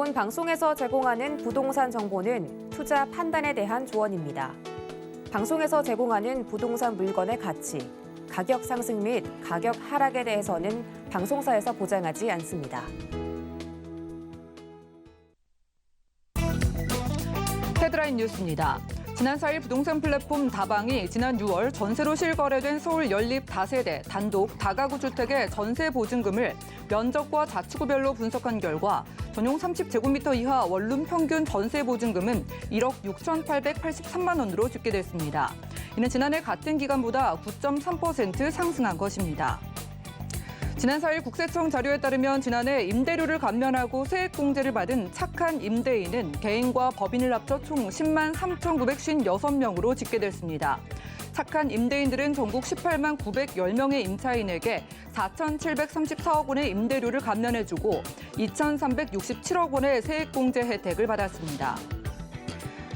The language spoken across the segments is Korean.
본 방송에서 제공하는 부동산 정보는 투자 판단에 대한 조언입니다. 방송에서 제공하는 부동산 물건의 가치, 가격 상승 및 가격 하락에 대해서는 방송사에서 보장하지 않습니다. 헤드라인 뉴스입니다. 지난 4일 부동산 플랫폼 다방이 지난 6월 전세로 실거래된 서울 연립 다세대 단독 다가구 주택의 전세 보증금을 면적과 자치구별로 분석한 결과 전용 30제곱미터 이하 원룸 평균 전세 보증금은 1억 6,883만 원으로 집계됐습니다. 이는 지난해 같은 기간보다 9.3% 상승한 것입니다. 지난 4일 국세청 자료에 따르면 지난해 임대료를 감면하고 세액공제를 받은 착한 임대인은 개인과 법인을 합쳐 총 10만 3,956명으로 집계됐습니다. 착한 임대인들은 전국 18만 910명의 임차인에게 4,734억 원의 임대료를 감면해주고 2,367억 원의 세액공제 혜택을 받았습니다.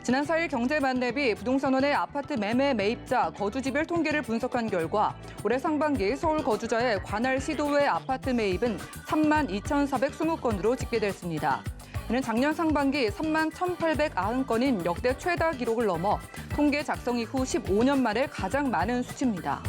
지난 4일 경제만렙이 부동산원의 아파트 매매 매입자 거주지별 통계를 분석한 결과 올해 상반기 서울 거주자의 관할 시도외 아파트 매입은 3만 2,420건으로 집계됐습니다. 이는 작년 상반기 3만 1,890건인 역대 최다 기록을 넘어 통계 작성 이후 15년 만에 가장 많은 수치입니다.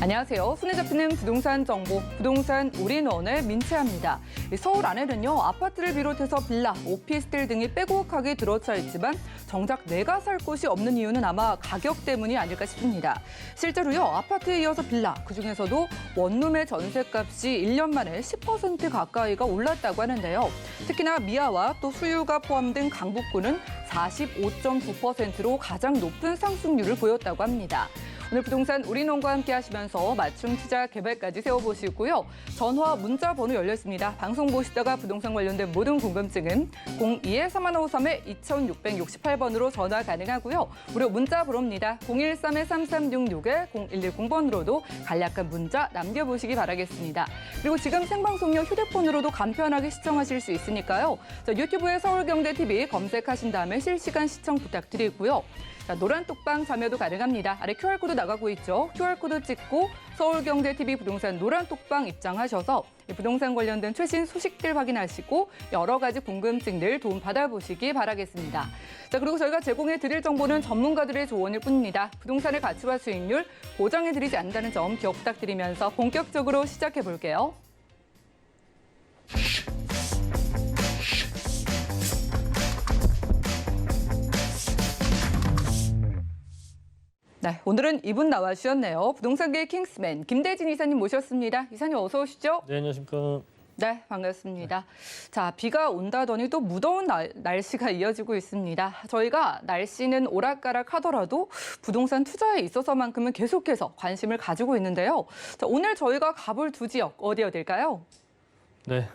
안녕하세요. 손에 잡히는 부동산 정보, 부동산 올인원의 민채합니다. 서울 안에는요, 아파트를 비롯해서 빌라, 오피스텔 등이 빼곡하게 들어차 있지만 정작 내가 살 곳이 없는 이유는 아마 가격 때문이 아닐까 싶습니다. 실제로요, 아파트에 이어서 빌라, 그중에서도 원룸의 전셋값이 1년 만에 10% 가까이가 올랐다고 하는데요. 특히나 미아와 또 수유가 포함된 강북구는 45.9%로 가장 높은 상승률을 보였다고 합니다. 오늘 부동산 올인원과 함께 하시면서 맞춤 투자 개발까지 세워보시고요. 전화, 문자 번호 열려 있습니다. 방송 보시다가 부동산 관련된 모든 궁금증은 02-3553-2668번으로 전화 가능하고요. 무료 문자 번호입니다. 013-3366-0110번으로도 간략한 문자 남겨보시기 바라겠습니다. 그리고 지금 생방송용 휴대폰으로도 간편하게 시청하실 수 있으니까요. 유튜브에 서울경제TV 검색하신 다음에 실시간 시청 부탁드리고요. 노란 톡방 참여도 가능합니다. 아래 QR코드 나가고 있죠. QR코드 찍고 서울경제TV 부동산 노란 톡방 입장하셔서 부동산 관련된 최신 소식들 확인하시고 여러 가지 궁금증들 도움 받아보시기 바라겠습니다. 그리고 저희가 제공해드릴 정보는 전문가들의 조언일 뿐입니다. 부동산의 가치와 수익률 보장해드리지 않는다는 점 기억 부탁드리면서 본격적으로 시작해볼게요. 네, 오늘은 이분 나와주셨네요. 부동산계의 킹스맨 김대진 이사님 모셨습니다. 이사님 어서 오시죠. 네, 안녕하십니까. 네, 반갑습니다. 자, 비가 온다더니 또 무더운 날씨가 이어지고 있습니다. 저희가 날씨는 오락가락 하더라도 부동산 투자에 있어서만큼은 계속해서 관심을 가지고 있는데요. 자, 오늘 저희가 가볼 두 지역 어디일까요? 네,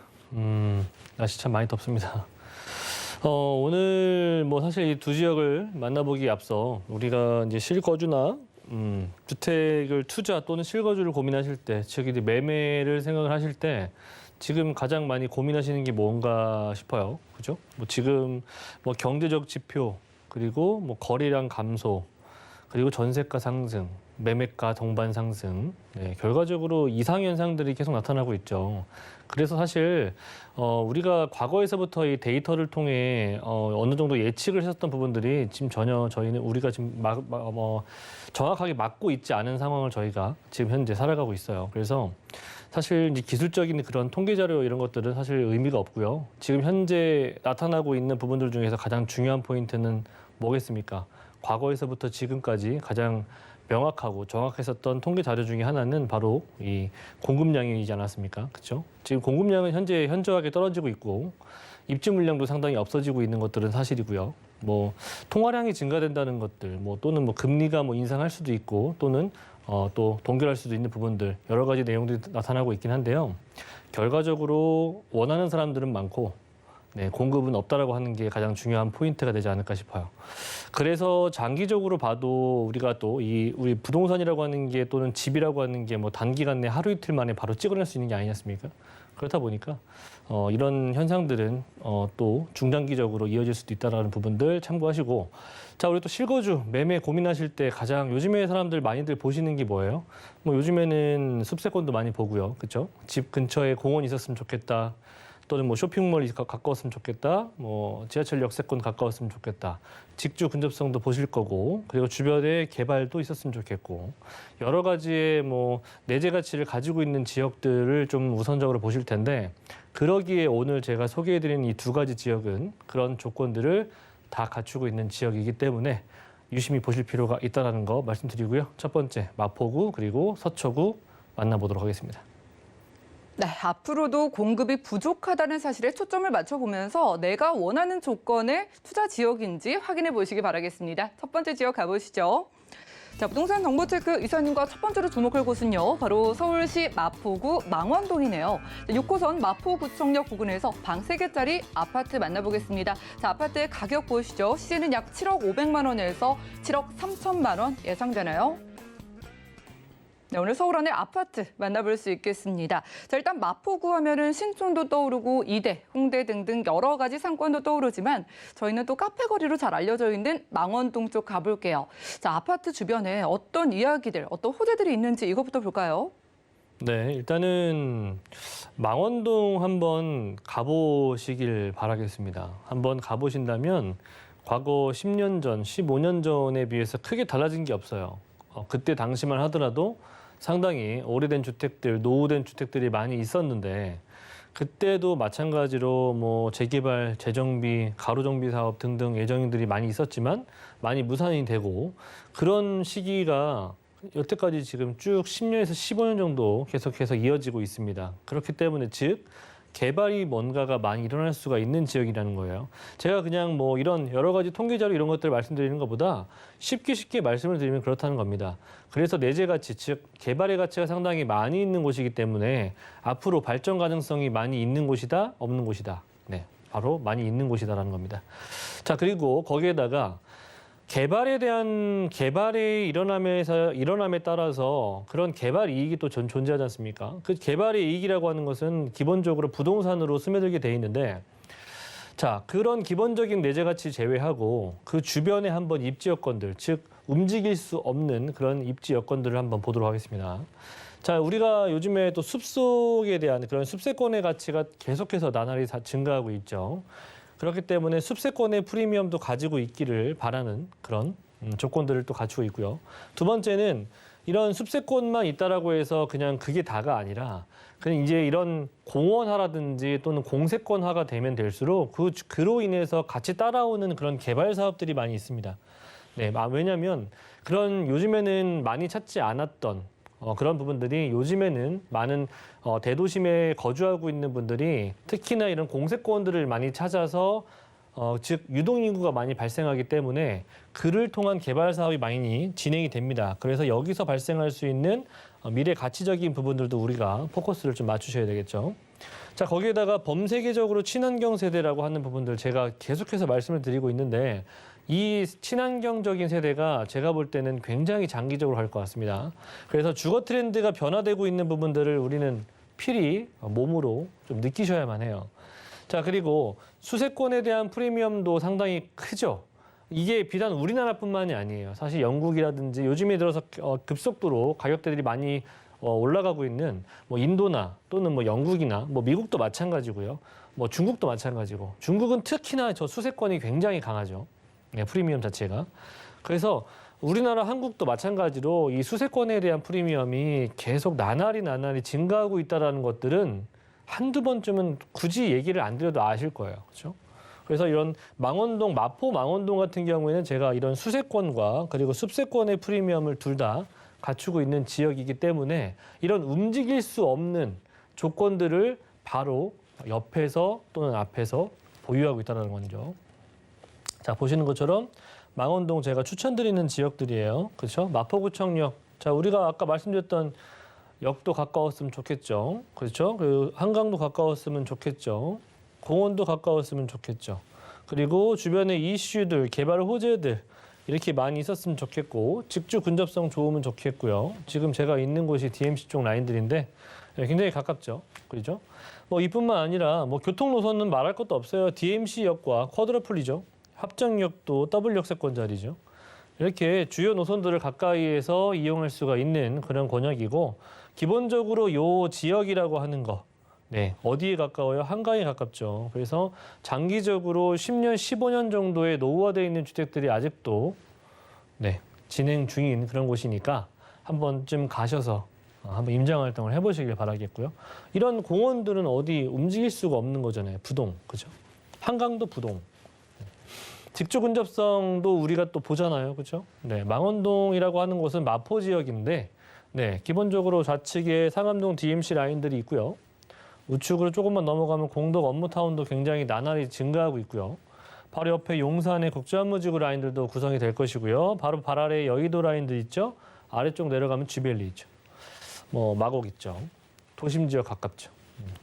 날씨 참 많이 덥습니다. 오늘 사실 이 두 지역을 만나보기에 앞서 우리가 이제 실거주나 주택을 투자 또는 실거주를 고민하실 때, 즉 이제 매매를 생각을 하실 때 지금 가장 많이 고민하시는 게 뭔가 싶어요. 그죠? 지금 경제적 지표, 그리고 거래량 감소, 그리고 전세가 상승, 매매가 동반 상승, 네, 결과적으로 이상 현상들이 계속 나타나고 있죠. 그래서 사실 우리가 과거에서부터 이 데이터를 통해 어느 정도 예측을 했었던 부분들이 지금 전혀 우리가 지금 정확하게 맞고 있지 않은 상황을 저희가 지금 현재 살아가고 있어요. 그래서 사실 이제 기술적인 그런 통계 자료 이런 것들은 사실 의미가 없고요. 지금 현재 나타나고 있는 부분들 중에서 가장 중요한 포인트는 뭐겠습니까? 과거에서부터 지금까지 가장 명확하고 정확했었던 통계 자료 중에 하나는 바로 이 공급량이지 않았습니까? 그렇죠? 지금 공급량은 현재 현저하게 떨어지고 있고 입주 물량도 상당히 없어지고 있는 것들은 사실이고요. 통화량이 증가된다는 것들, 또는 금리가 인상할 수도 있고, 또는 또 동결할 수도 있는 부분들 여러 가지 내용들이 나타나고 있긴 한데요. 결과적으로 원하는 사람들은 많고, 네, 공급은 없다라고 하는 게 가장 중요한 포인트가 되지 않을까 싶어요. 그래서 장기적으로 봐도 우리가 또 우리 부동산이라고 하는 게 또는 집이라고 하는 게 단기간 내 하루 이틀 만에 바로 찍어낼 수 있는 게 아니지 않습니까? 그렇다 보니까 이런 현상들은 또 중장기적으로 이어질 수도 있다는 부분들 참고하시고, 자, 우리 또 실거주 매매 고민하실 때 가장 요즘에 사람들 많이들 보시는 게 뭐예요? 뭐 요즘에는 숲세권도 많이 보고요, 그렇죠? 집 근처에 공원 있었으면 좋겠다. 또는 뭐 쇼핑몰이 가까웠으면 좋겠다. 뭐 지하철역 세권 가까웠으면 좋겠다. 직주 근접성도 보실 거고, 그리고 주변에 개발도 있었으면 좋겠고, 여러 가지의 뭐 내재 가치를 가지고 있는 지역들을 좀 우선적으로 보실 텐데, 그러기에 오늘 제가 소개해드린 이 두 가지 지역은 그런 조건들을 다 갖추고 있는 지역이기 때문에 유심히 보실 필요가 있다는 거 말씀드리고요. 첫 번째 마포구 그리고 서초구 만나보도록 하겠습니다. 네, 앞으로도 공급이 부족하다는 사실에 초점을 맞춰보면서 내가 원하는 조건의 투자 지역인지 확인해 보시기 바라겠습니다. 첫 번째 지역 가보시죠. 자, 부동산 정보체크 이사님과 첫 번째로 주목할 곳은요, 바로 서울시 마포구 망원동이네요. 6호선 마포구청역 부근에서 방 3개짜리 아파트 만나보겠습니다. 자, 아파트의 가격 보시죠. 시세는 약 7억 500만 원에서 7억 3천만 원 예상되나요? 네, 오늘 서울 안의 아파트 만나볼 수 있겠습니다. 자, 일단 마포구 하면은 신촌도 떠오르고 이대, 홍대 등등 여러 가지 상권도 떠오르지만 저희는 또 카페 거리로 잘 알려져 있는 망원동 쪽 가볼게요. 자, 아파트 주변에 어떤 이야기들, 어떤 호재들이 있는지 이것부터 볼까요? 네, 일단은 망원동 한번 가보시길 바라겠습니다. 한번 가보신다면 과거 10년 전, 15년 전에 비해서 크게 달라진 게 없어요. 그때 당시만 하더라도 상당히 오래된 주택들, 노후된 주택들이 많이 있었는데, 그때도 마찬가지로 뭐 재개발, 재정비, 가로정비 사업 등등 예정들이 많이 있었지만 많이 무산이 되고, 그런 시기가 여태까지 지금 쭉 10년에서 15년 정도 계속해서 이어지고 있습니다. 그렇기 때문에 즉 개발이 뭔가가 많이 일어날 수가 있는 지역이라는 거예요. 제가 그냥 뭐 이런 여러 가지 통계 자료 이런 것들을 말씀드리는 것보다 쉽게 말씀을 드리면 그렇다는 겁니다. 그래서 내재 가치, 즉 개발의 가치가 상당히 많이 있는 곳이기 때문에 앞으로 발전 가능성이 많이 있는 곳이다, 없는 곳이다. 네, 바로 많이 있는 곳이다라는 겁니다. 자, 그리고 거기에다가 개발에 대한 개발이 일어남에 따라서 그런 개발 이익이 또 존재하지 않습니까? 그 개발의 이익이라고 하는 것은 기본적으로 부동산으로 스며들게 돼 있는데, 자, 그런 기본적인 내재 가치 제외하고 그 주변에 한번 입지 여건들, 즉 움직일 수 없는 그런 입지 여건들을 한번 보도록 하겠습니다. 자, 우리가 요즘에 또 숲속에 대한 그런 숲세권의 가치가 계속해서 나날이 증가하고 있죠. 그렇기 때문에 숲세권의 프리미엄도 가지고 있기를 바라는 그런 조건들을 또 갖추고 있고요. 두 번째는 이런 숲세권만 있다라고 해서 그냥 그게 다가 아니라, 그냥 이제 이런 공원화라든지 또는 공세권화가 되면 될수록 그로 인해서 같이 따라오는 그런 개발 사업들이 많이 있습니다. 네, 왜냐하면 그런 요즘에는 많이 찾지 않았던 그런 부분들이 요즘에는 많은 대도심에 거주하고 있는 분들이 특히나 이런 공세권들을 많이 찾아서 즉 유동인구가 많이 발생하기 때문에 그를 통한 개발 사업이 많이 진행이 됩니다. 그래서 여기서 발생할 수 있는 미래 가치적인 부분들도 우리가 포커스를 좀 맞추셔야 되겠죠. 자, 거기에다가 범세계적으로 친환경 세대라고 하는 부분들 제가 계속해서 말씀을 드리고 있는데, 이 친환경적인 세대가 제가 볼 때는 굉장히 장기적으로 갈 것 같습니다. 그래서 주거 트렌드가 변화되고 있는 부분들을 우리는 필히 몸으로 좀 느끼셔야만 해요. 자, 그리고 수세권에 대한 프리미엄도 상당히 크죠. 이게 비단 우리나라뿐만이 아니에요. 사실 영국이라든지 요즘에 들어서 급속도로 가격대들이 많이 올라가고 있는 뭐 인도나 또는 뭐 영국이나 뭐 미국도 마찬가지고요. 뭐 중국도 마찬가지고, 중국은 특히나 저 수세권이 굉장히 강하죠. 네, 프리미엄 자체가. 그래서 우리나라 한국도 마찬가지로 이 수세권에 대한 프리미엄이 계속 나날이 증가하고 있다는 것들은 한두 번쯤은 굳이 얘기를 안 드려도 아실 거예요. 그렇죠? 그래서 이런 망원동, 마포 망원동 같은 경우에는 제가 이런 수세권과 그리고 숲세권의 프리미엄을 둘 다 갖추고 있는 지역이기 때문에 이런 움직일 수 없는 조건들을 바로 옆에서 또는 앞에서 보유하고 있다는 거죠. 자, 보시는 것처럼 망원동 제가 추천드리는 지역들이에요. 그렇죠? 마포구청역. 자, 우리가 아까 말씀드렸던 역도 가까웠으면 좋겠죠. 그렇죠? 그리고 한강도 가까웠으면 좋겠죠. 공원도 가까웠으면 좋겠죠. 그리고 주변에 이슈들, 개발 호재들 이렇게 많이 있었으면 좋겠고, 직주 근접성 좋으면 좋겠고요. 지금 제가 있는 곳이 DMC 쪽 라인들인데 네, 굉장히 가깝죠. 그렇죠? 뭐 이뿐만 아니라 뭐 교통 노선은 말할 것도 없어요. DMC역과 쿼드러플이죠. 합정역도 더블 역세권 자리죠. 이렇게 주요 노선들을 가까이에서 이용할 수가 있는 그런 권역이고 기본적으로 요 지역이라고 하는 거 네, 어디에 가까워요? 한강에 가깝죠. 그래서 장기적으로 10년, 15년 정도의 노후화되어 있는 주택들이 아직도 네, 진행 중인 그런 곳이니까 한 번쯤 가셔서 한번 임장 활동을 해보시길 바라겠고요. 이런 공원들은 어디 움직일 수가 없는 거잖아요. 부동, 그죠? 한강도 부동. 직주 근접성도 우리가 또 보잖아요, 그죠? 네, 망원동이라고 하는 곳은 마포 지역인데, 네, 기본적으로 좌측에 상암동 DMC 라인들이 있고요. 우측으로 조금만 넘어가면 공덕 업무타운도 굉장히 나날이 증가하고 있고요. 바로 옆에 용산의 국제업무지구 라인들도 구성이 될 것이고요. 바로 발 아래에 여의도 라인들 있죠. 아래쪽 내려가면 쥐벨리 있죠. 뭐 마곡 있죠. 도심 지역 가깝죠.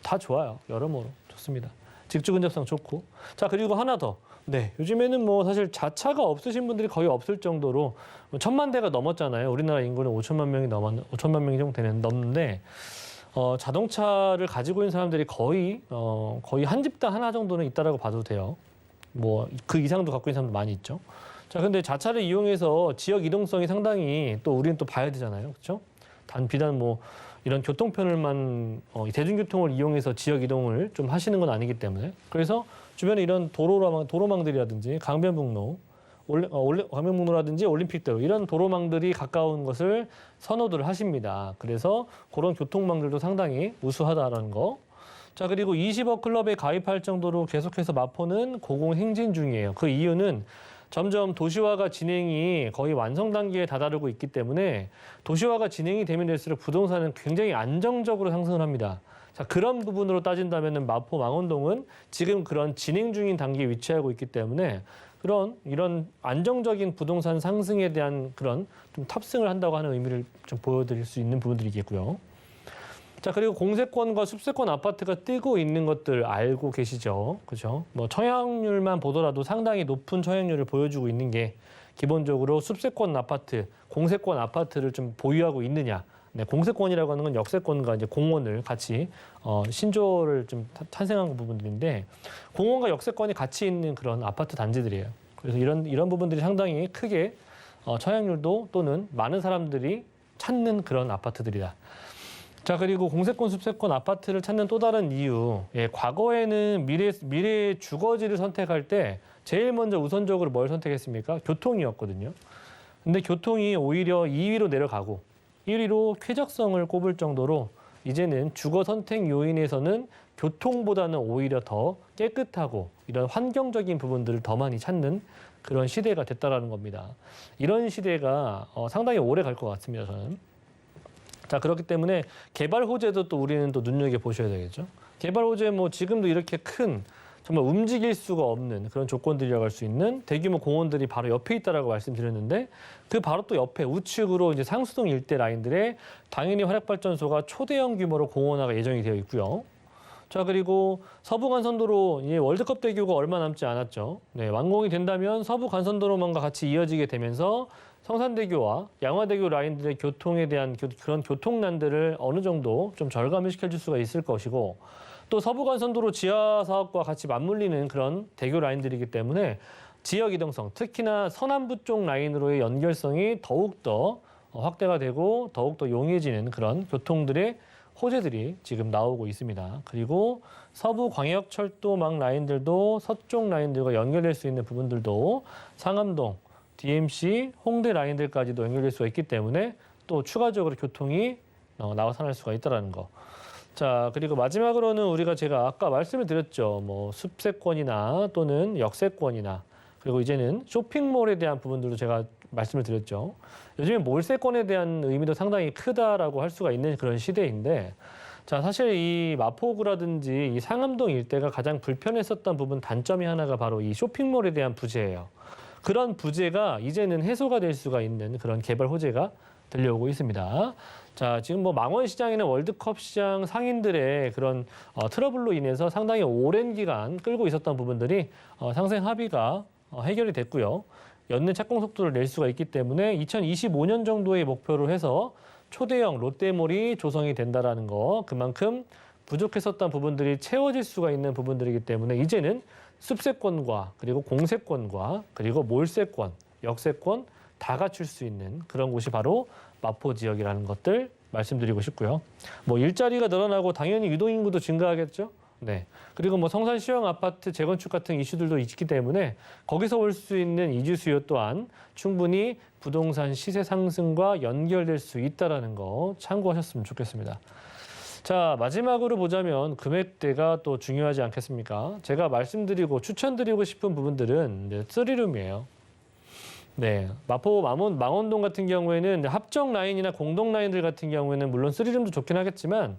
다 좋아요. 여러모로 좋습니다. 직주 근접성 좋고. 자, 그리고 하나 더. 네, 요즘에는 뭐 사실 자차가 없으신 분들이 거의 없을 정도로 1,000만 대가 넘었잖아요. 우리나라 인구는 5천만 명이 5천만 명이 정도 넘는데 자동차를 가지고 있는 사람들이 거의 한 집당 하나 정도는 있다라고 봐도 돼요. 뭐 그 이상도 갖고 있는 사람도 많이 있죠. 자, 근데 자차를 이용해서 지역 이동성이 상당히 또 우리는 또 봐야 되잖아요. 그렇죠? 비단 뭐 이런 교통편을만 대중교통을 이용해서 지역 이동을 좀 하시는 건 아니기 때문에 그래서 주변에 이런 도로망들이라든지 강변북로, 강변북로라든지 올림픽대로 이런 도로망들이 가까운 것을 선호들 하십니다. 그래서 그런 교통망들도 상당히 우수하다라는 거. 자, 그리고 20억 클럽에 가입할 정도로 계속해서 마포는 고공행진 중이에요. 그 이유는 점점 도시화가 진행이 거의 완성 단계에 다다르고 있기 때문에 도시화가 진행이 되면 될수록 부동산은 굉장히 안정적으로 상승을 합니다. 자, 그런 부분으로 따진다면 마포 망원동은 지금 그런 진행 중인 단계에 위치하고 있기 때문에 이런 안정적인 부동산 상승에 대한 그런 좀 탑승을 한다고 하는 의미를 좀 보여드릴 수 있는 부분들이겠고요. 자, 그리고 공세권과 숲세권 아파트가 뜨고 있는 것들 알고 계시죠? 그죠? 뭐 청약률만 보더라도 상당히 높은 청약률을 보여주고 있는 게 기본적으로 숲세권 아파트, 공세권 아파트를 좀 보유하고 있느냐. 네, 공세권이라고 하는 건 역세권과 이제 공원을 같이 신조를 좀 탄생한 부분들인데 공원과 역세권이 같이 있는 그런 아파트 단지들이에요. 그래서 이런 부분들이 상당히 크게 청약률도 또는 많은 사람들이 찾는 그런 아파트들이다. 자, 그리고 공세권, 숲세권 아파트를 찾는 또 다른 이유. 예, 과거에는 미래의 주거지를 선택할 때 제일 먼저 우선적으로 뭘 선택했습니까? 교통이었거든요. 근데 교통이 오히려 2위로 내려가고 1위로 쾌적성을 꼽을 정도로 이제는 주거 선택 요인에서는 교통보다는 오히려 더 깨끗하고 이런 환경적인 부분들을 더 많이 찾는 그런 시대가 됐다라는 겁니다. 이런 시대가 상당히 오래 갈 것 같습니다, 저는. 자, 그렇기 때문에 개발 호재도 또 우리는 또 눈여겨보셔야 되겠죠. 개발 호재 뭐 지금도 이렇게 큰 정말 움직일 수가 없는 그런 조건들이라고 할 수 있는 대규모 공원들이 바로 옆에 있다라고 말씀드렸는데 그 바로 또 옆에 우측으로 이제 상수동 일대 라인들에 당연히 화력발전소가 초대형 규모로 공원화가 예정이 되어 있고요. 자, 그리고 서부간선도로 이제 월드컵 대교가 얼마 남지 않았죠. 네, 완공이 된다면 서부간선도로망과 같이 이어지게 되면서 성산대교와 양화대교 라인들의 교통에 대한 그런 교통난들을 어느 정도 좀 절감을 시켜줄 수가 있을 것이고 또 서부간선도로 지하 사업과 같이 맞물리는 그런 대교 라인들이기 때문에 지역 이동성, 특히나 서남부 쪽 라인으로의 연결성이 더욱더 확대가 되고 더욱더 용이해지는 그런 교통들의 호재들이 지금 나오고 있습니다. 그리고 서부광역철도망 라인들도 서쪽 라인들과 연결될 수 있는 부분들도 상암동, DMC, 홍대 라인들까지도 연결될 수가 있기 때문에 또 추가적으로 교통이 나타날 수가 있다는 거. 자, 그리고 마지막으로는 제가 아까 말씀을 드렸죠. 뭐 숲세권이나 또는 역세권이나 그리고 이제는 쇼핑몰에 대한 부분들도 제가 말씀을 드렸죠. 요즘에 몰세권에 대한 의미도 상당히 크다라고 할 수가 있는 그런 시대인데 자, 사실 이 마포구라든지 이 상암동 일대가 가장 불편했었던 부분 단점이 하나가 바로 이 쇼핑몰에 대한 부재예요. 그런 부재가 이제는 해소가 될 수가 있는 그런 개발 호재가 들려오고 있습니다. 자, 지금 뭐 망원시장에는 월드컵 시장 상인들의 그런 트러블로 인해서 상당히 오랜 기간 끌고 있었던 부분들이 상생 합의가 해결이 됐고요. 연내 착공 속도를 낼 수가 있기 때문에 2025년 정도의 목표로 해서 초대형 롯데몰이 조성이 된다라는 거, 그만큼 부족했었던 부분들이 채워질 수가 있는 부분들이기 때문에 이제는 습세권과 그리고 공세권과 그리고 몰세권, 역세권 다 갖출 수 있는 그런 곳이 바로 마포 지역이라는 것들 말씀드리고 싶고요. 뭐 일자리가 늘어나고 당연히 유동인구도 증가하겠죠. 네. 그리고 뭐 성산 시형 아파트 재건축 같은 이슈들도 있기 때문에 거기서 올 수 있는 이주 수요 또한 충분히 부동산 시세 상승과 연결될 수 있다라는 거 참고하셨으면 좋겠습니다. 자, 마지막으로 보자면 금액대가 또 중요하지 않겠습니까? 제가 말씀드리고 추천드리고 싶은 부분들은 이제 3룸이에요. 네, 마포 망원동 같은 경우에는 합정 라인이나 공동 라인들 같은 경우에는 물론 3룸도 좋긴 하겠지만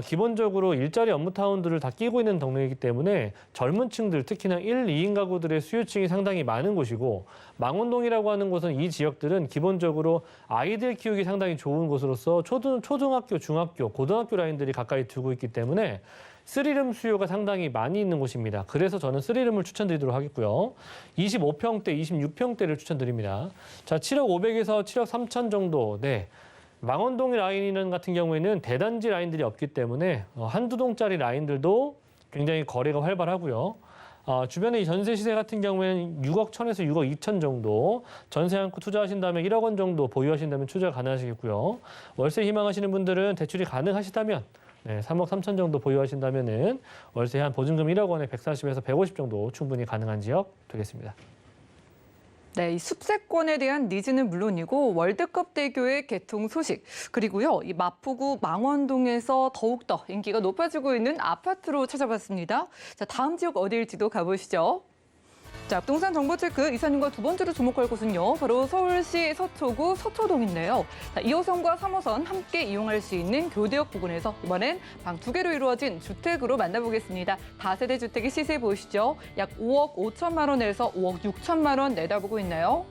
기본적으로 일자리 업무타운들을 다 끼고 있는 동네이기 때문에 젊은 층들, 특히나 1, 2인 가구들의 수요층이 상당히 많은 곳이고 망원동이라고 하는 곳은 이 지역들은 기본적으로 아이들 키우기 상당히 좋은 곳으로서 초등학교, 중학교, 고등학교 라인들이 가까이 두고 있기 때문에 3룸 수요가 상당히 많이 있는 곳입니다. 그래서 저는 3룸을 추천드리도록 하겠고요. 25평대, 26평대를 추천드립니다. 자, 7억 500에서 7억 3천 정도. 네. 망원동 라인 같은 경우에는 대단지 라인들이 없기 때문에 한두 동짜리 라인들도 굉장히 거래가 활발하고요. 주변에 이 전세 시세 같은 경우에는 6억 1천에서 6억 2천 정도 전세 안고 투자하신다면 1억 원 정도 보유하신다면 투자 가능하시겠고요. 월세 희망하시는 분들은 대출이 가능하시다면 네, 3억 3천 정도 보유하신다면은 월세 한 보증금 1억 원에 140에서 150 정도 충분히 가능한 지역 되겠습니다. 네, 이 숲세권에 대한 니즈는 물론이고 월드컵 대교의 개통 소식, 그리고요, 이 마포구 망원동에서 더욱더 인기가 높아지고 있는 아파트로 찾아봤습니다. 자, 다음 지역 어디일지도 가보시죠. 자, 부동산 정보 체크 이사님과 두 번째로 주목할 곳은요, 바로 서울시 서초구 서초동인데요. 자, 2호선과 3호선 함께 이용할 수 있는 교대역 부근에서 이번엔 방 2개로 이루어진 주택으로 만나보겠습니다. 다세대 주택의 시세 보시죠. 약 5억 5천만 원에서 5억 6천만 원 내다보고 있나요?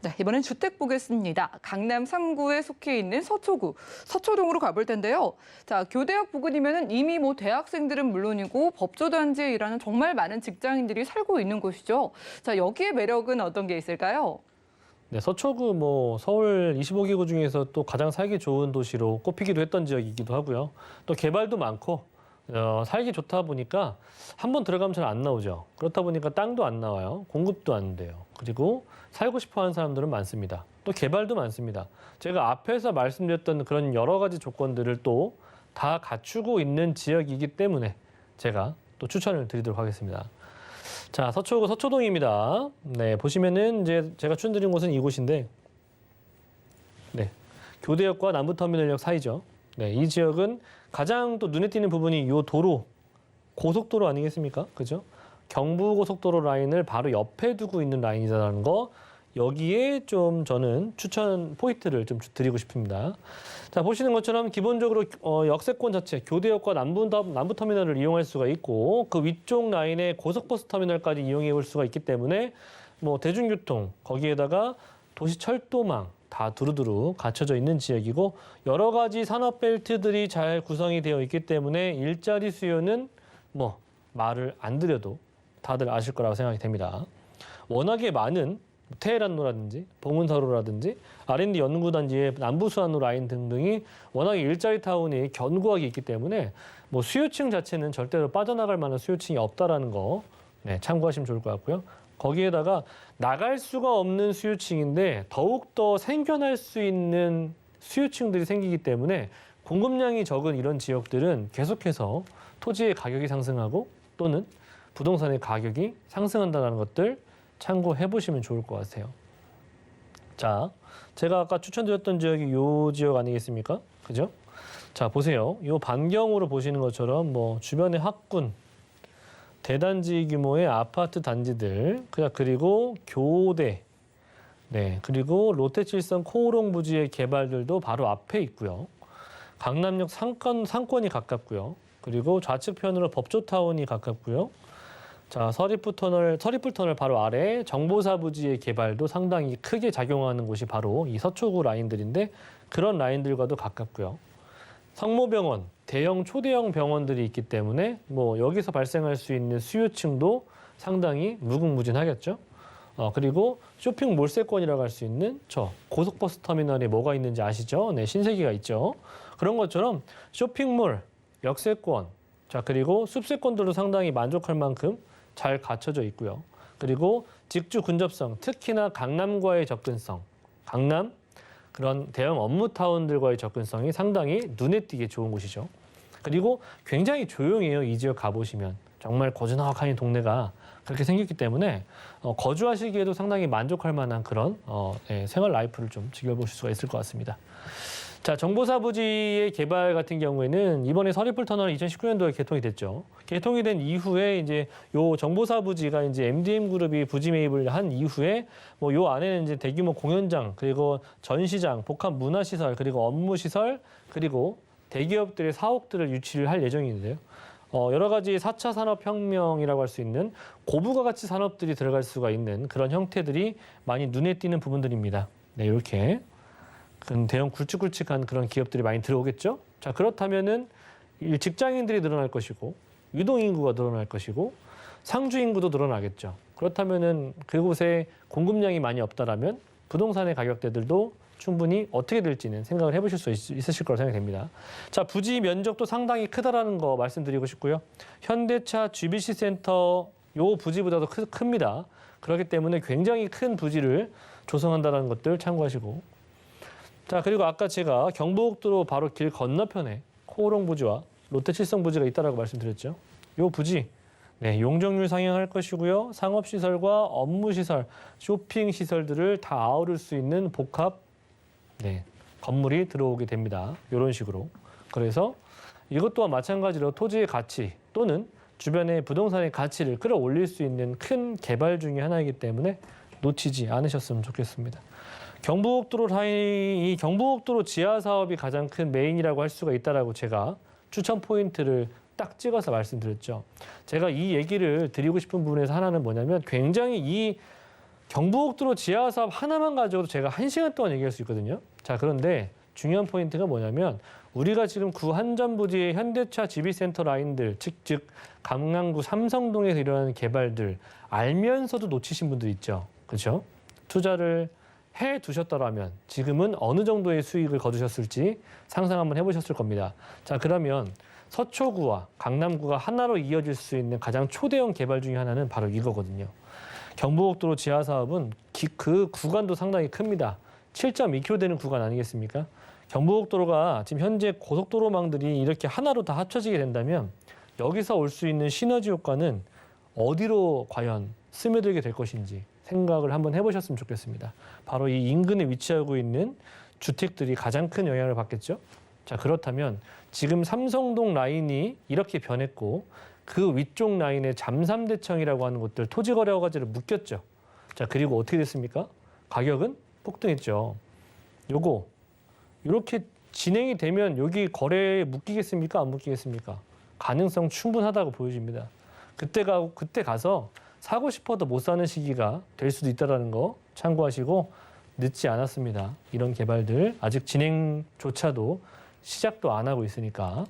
네, 이번엔 주택 보겠습니다. 강남 3구에 속해 있는 서초구, 서초동으로 가볼 텐데요. 자, 교대역 부근이면은 이미 뭐 대학생들은 물론이고 법조단지에 일하는 정말 많은 직장인들이 살고 있는 곳이죠. 자, 여기에 매력은 어떤 게 있을까요? 네, 서초구 뭐 서울 25기구 중에서 또 가장 살기 좋은 도시로 꼽히기도 했던 지역이기도 하고요. 또 개발도 많고 살기 좋다 보니까 한번 들어가면 잘 안 나오죠. 그렇다 보니까 땅도 안 나와요. 공급도 안 돼요. 그리고 살고 싶어 하는 사람들은 많습니다. 또 개발도 많습니다. 제가 앞에서 말씀드렸던 그런 여러 가지 조건들을 또 다 갖추고 있는 지역이기 때문에 제가 또 추천을 드리도록 하겠습니다. 자, 서초구 서초동입니다. 네, 보시면은 이제 제가 추천드린 곳은 이곳인데, 네, 교대역과 남부터미널역 사이죠. 네, 이 지역은 가장 또 눈에 띄는 부분이 이 도로, 고속도로 아니겠습니까? 그죠? 경부고속도로 라인을 바로 옆에 두고 있는 라인이라는 거, 여기에 좀 저는 추천 포인트를 좀 드리고 싶습니다. 자, 보시는 것처럼 기본적으로 역세권 자체, 교대역과 남부터미널을 이용할 수가 있고 그 위쪽 라인에 고속버스 터미널까지 이용해 볼 수가 있기 때문에 뭐 대중교통, 거기에다가 도시철도망 다 두루두루 갖춰져 있는 지역이고 여러 가지 산업벨트들이 잘 구성이 되어 있기 때문에 일자리 수요는 뭐 말을 안 드려도 다들 아실 거라고 생각이 됩니다. 워낙에 많은 테헤란로라든지 봉은사로라든지 R&D 연구단지의 남부수안로 라인 등등이 워낙에 일자리 타운이 견고하게 있기 때문에 뭐 수요층 자체는 절대로 빠져나갈 만한 수요층이 없다라는 거 네, 참고하시면 좋을 것 같고요. 거기에다가 나갈 수가 없는 수요층인데 더욱더 생겨날 수 있는 수요층들이 생기기 때문에 공급량이 적은 이런 지역들은 계속해서 토지의 가격이 상승하고 또는 부동산의 가격이 상승한다는 것들 참고해 보시면 좋을 것 같아요. 자, 제가 아까 추천드렸던 지역이 이 지역 아니겠습니까? 그죠? 자, 보세요. 이 반경으로 보시는 것처럼 뭐 주변의 학군, 대단지 규모의 아파트 단지들, 그리고 교대, 네, 그리고 롯데칠성 코오롱 부지의 개발들도 바로 앞에 있고요. 강남역 상권이 가깝고요. 그리고 좌측편으로 법조타운이 가깝고요. 자, 서리풀터널 바로 아래 정보사 부지의 개발도 상당히 크게 작용하는 곳이 바로 이 서초구 라인들인데 그런 라인들과도 가깝고요. 성모병원, 대형 초대형 병원들이 있기 때문에 뭐 여기서 발생할 수 있는 수요층도 상당히 무궁무진하겠죠. 그리고 쇼핑 몰세권이라고 할 수 있는 저 고속버스 터미널에 뭐가 있는지 아시죠? 네, 신세계가 있죠. 그런 것처럼 쇼핑몰, 역세권, 자 그리고 숲세권들도 상당히 만족할 만큼 잘 갖춰져 있고요. 그리고 직주 근접성, 특히나 강남과의 접근성, 강남 그런 대형 업무타운들과의 접근성이 상당히 눈에 띄게 좋은 곳이죠. 그리고 굉장히 조용해요. 이 지역 가보시면. 정말 고즈넉한 동네가 그렇게 생겼기 때문에 거주하시기에도 상당히 만족할 만한 그런 생활 라이프를 좀 즐겨보실 수가 있을 것 같습니다. 자, 정보사 부지의 개발 같은 경우에는 이번에 서리풀 터널 2019년도에 개통이 됐죠. 개통이 된 이후에 이제 요 정보사 부지가 이제 MDM 그룹이 부지 매입을 한 이후에 뭐 요 안에는 이제 대규모 공연장, 그리고 전시장, 복합 문화시설, 그리고 업무시설, 그리고 대기업들의 사옥들을 유치를 할 예정인데요. 여러 가지 4차 산업혁명이라고 할 수 있는 고부가 가치 산업들이 들어갈 수가 있는 그런 형태들이 많이 눈에 띄는 부분들입니다. 네, 이렇게. 대형 굵직굵직한 그런 기업들이 많이 들어오겠죠. 자, 그렇다면은 직장인들이 늘어날 것이고 유동인구가 늘어날 것이고 상주인구도 늘어나겠죠. 그렇다면은 그곳에 공급량이 많이 없다라면 부동산의 가격대들도 충분히 어떻게 될지는 생각을 해보실 수 있으실 거라고 생각이 됩니다. 자, 부지 면적도 상당히 크다라는 거 말씀드리고 싶고요. 현대차 GBC 센터 요 부지보다도 큽니다. 그렇기 때문에 굉장히 큰 부지를 조성한다는 것들 참고하시고. 자, 그리고 아까 제가 경부고속도로 바로 길 건너편에 코오롱 부지와 롯데칠성 부지가 있다라고 말씀드렸죠. 요 부지, 네, 용적률 상향할 것이고요. 상업시설과 업무시설, 쇼핑시설들을 다 아우를 수 있는 복합 건물이 들어오게 됩니다. 이런 식으로. 그래서 이것 또한 마찬가지로 토지의 가치 또는 주변의 부동산의 가치를 끌어올릴 수 있는 큰 개발 중에 하나이기 때문에 놓치지 않으셨으면 좋겠습니다. 이 경부고속도로 지하 사업이 가장 큰 메인이라고 할 수가 있다라고 제가 추천 포인트를 딱 찍어서 말씀드렸죠. 제가 이 얘기를 드리고 싶은 부분에서 하나는 뭐냐면 굉장히 이 경부고속도로 지하 사업 하나만 가지고도 제가 1시간 동안 얘기할 수 있거든요. 자, 그런데 중요한 포인트가 뭐냐면 우리가 지금 구한전 부지의 현대차 GB센터 라인들, 즉 강남구 삼성동에서 일어나는 개발들 알면서도 놓치신 분들 있죠. 그렇죠? 투자를 해 두셨더라면 지금은 어느 정도의 수익을 거두셨을지 상상 한번 해보셨을 겁니다. 자, 그러면 서초구와 강남구가 하나로 이어질 수 있는 가장 초대형 개발 중에 하나는 바로 이거거든요. 경부고속도로 지하 사업은 그 구간도 상당히 큽니다. 7.2km 되는 구간 아니겠습니까? 경부고속도로가 지금 현재 고속도로망들이 이렇게 하나로 다 합쳐지게 된다면 여기서 올 수 있는 시너지 효과는 어디로 과연 스며들게 될 것인지 생각을 한번 해보셨으면 좋겠습니다. 바로 이 인근에 위치하고 있는 주택들이 가장 큰 영향을 받겠죠. 자, 그렇다면 지금 삼성동 라인이 이렇게 변했고 그 위쪽 라인에 잠삼대청이라고 하는 곳들 토지거래 허가제를 묶였죠. 자, 그리고 어떻게 됐습니까? 가격은 폭등했죠. 요거 이렇게 진행이 되면 여기 거래에 묶이겠습니까? 안 묶이겠습니까? 가능성 충분하다고 보여집니다. 그때 가서 사고 싶어도 못 사는 시기가 될 수도 있다는 거 참고하시고 늦지 않았습니다. 이런 개발들 아직 진행조차도 시작도 안 하고 있으니까.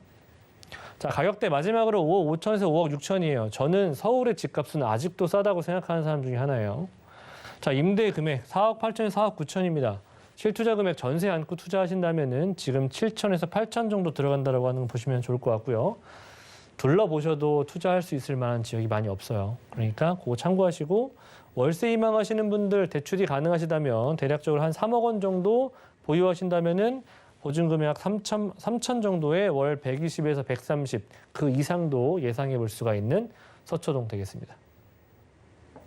자, 가격대 마지막으로 5억 5천에서 5억 6천이에요. 저는 서울의 집값은 아직도 싸다고 생각하는 사람 중에 하나예요. 자, 임대 금액 4억 8천에서 4억 9천입니다. 실투자 금액 전세 안고 투자하신다면은 지금 7천에서 8천 정도 들어간다라고 하는 거 보시면 좋을 것 같고요. 둘러보셔도 투자할 수 있을 만한 지역이 많이 없어요. 그러니까 그거 참고하시고 월세 희망하시는 분들 대출이 가능하시다면 대략적으로 한 3억 원 정도 보유하신다면은 보증금액 3천 정도의 월 120에서 130 그 이상도 예상해 볼 수가 있는 서초동 되겠습니다.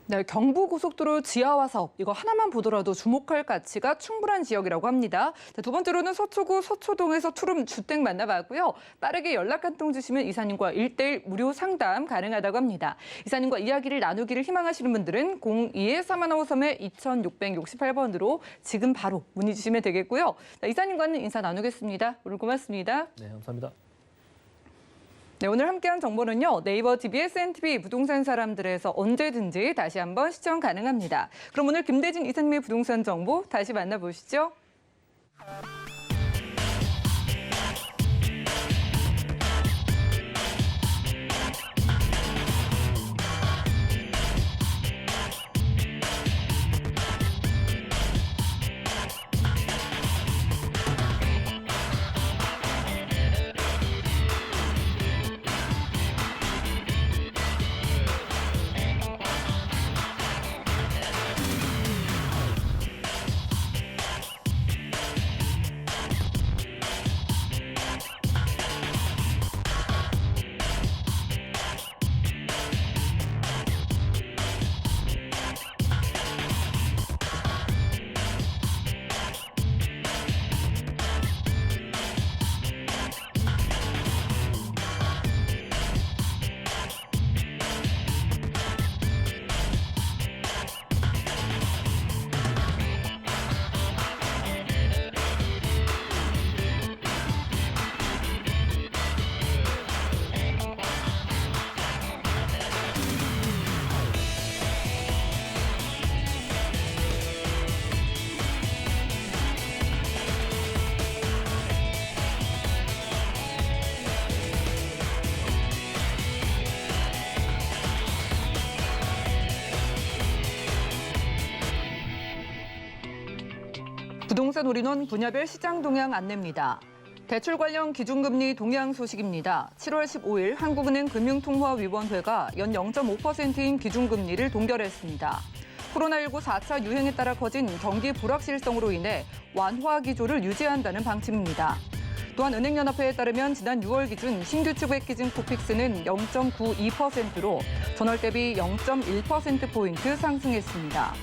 네, 경부고속도로 지하화 사업 이거 하나만 보더라도 주목할 가치가 충분한 지역이라고 합니다. 자, 두 번째로는 서초구 서초동에서 투룸 주택 만나봤고요. 빠르게 연락 한 통 주시면 이사님과 1:1 무료 상담 가능하다고 합니다. 이사님과 이야기를 나누기를 희망하시는 분들은 02-315-2668번으로 지금 바로 문의 주시면 되겠고요. 자, 이사님과는 인사 나누겠습니다. 오늘 고맙습니다. 네, 감사합니다. 네, 오늘 함께한 정보는요. 네이버 TV, SNTV 부동산 사람들에서 언제든지 다시 한번 시청 가능합니다. 그럼 오늘 김대진 이사님의 부동산 정보 다시 만나보시죠. 부동산 올인원 분야별 시장 동향 안내입니다. 대출 관련 기준금리 동향 소식입니다. 7월 15일 한국은행 금융통화위원회가 연 0.5%인 기준금리를 동결했습니다. 코로나19 4차 유행에 따라 커진 경기 불확실성으로 인해 완화 기조를 유지한다는 방침입니다. 또한 은행연합회에 따르면 지난 6월 기준 신규 취백 기준 코픽스는 0.92%로 전월 대비 0.1%포인트 상승했습니다.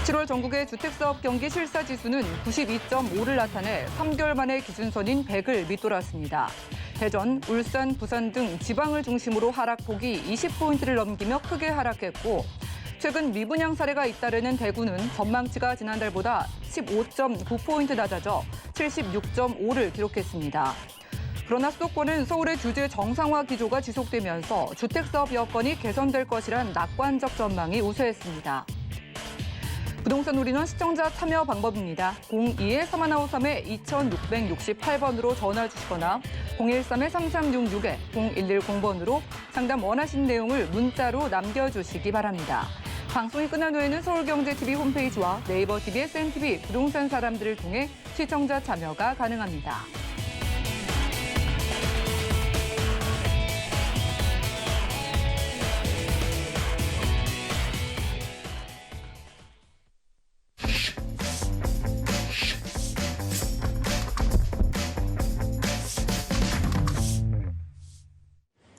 7월 전국의 주택사업 경기 실사지수는 92.5를 나타내 3개월 만에 기준선인 100을 밑돌았습니다. 대전, 울산, 부산 등 지방을 중심으로 하락폭이 20포인트를 넘기며 크게 하락했고 최근 미분양 사례가 잇따르는 대구는 전망치가 지난달보다 15.9포인트 낮아져 76.5를 기록했습니다. 그러나 수도권은 서울의 규제 정상화 기조가 지속되면서 주택사업 여건이 개선될 것이란 낙관적 전망이 우세했습니다. 부동산 올인원 시청자 참여 방법입니다. 02-3153-2668번으로 전화 주시거나 013-3366-0110번으로 상담 원하신 내용을 문자로 남겨주시기 바랍니다. 방송이 끝난 후에는 서울경제TV 홈페이지와 네이버 TV, SNTV 부동산 사람들을 통해 시청자 참여가 가능합니다.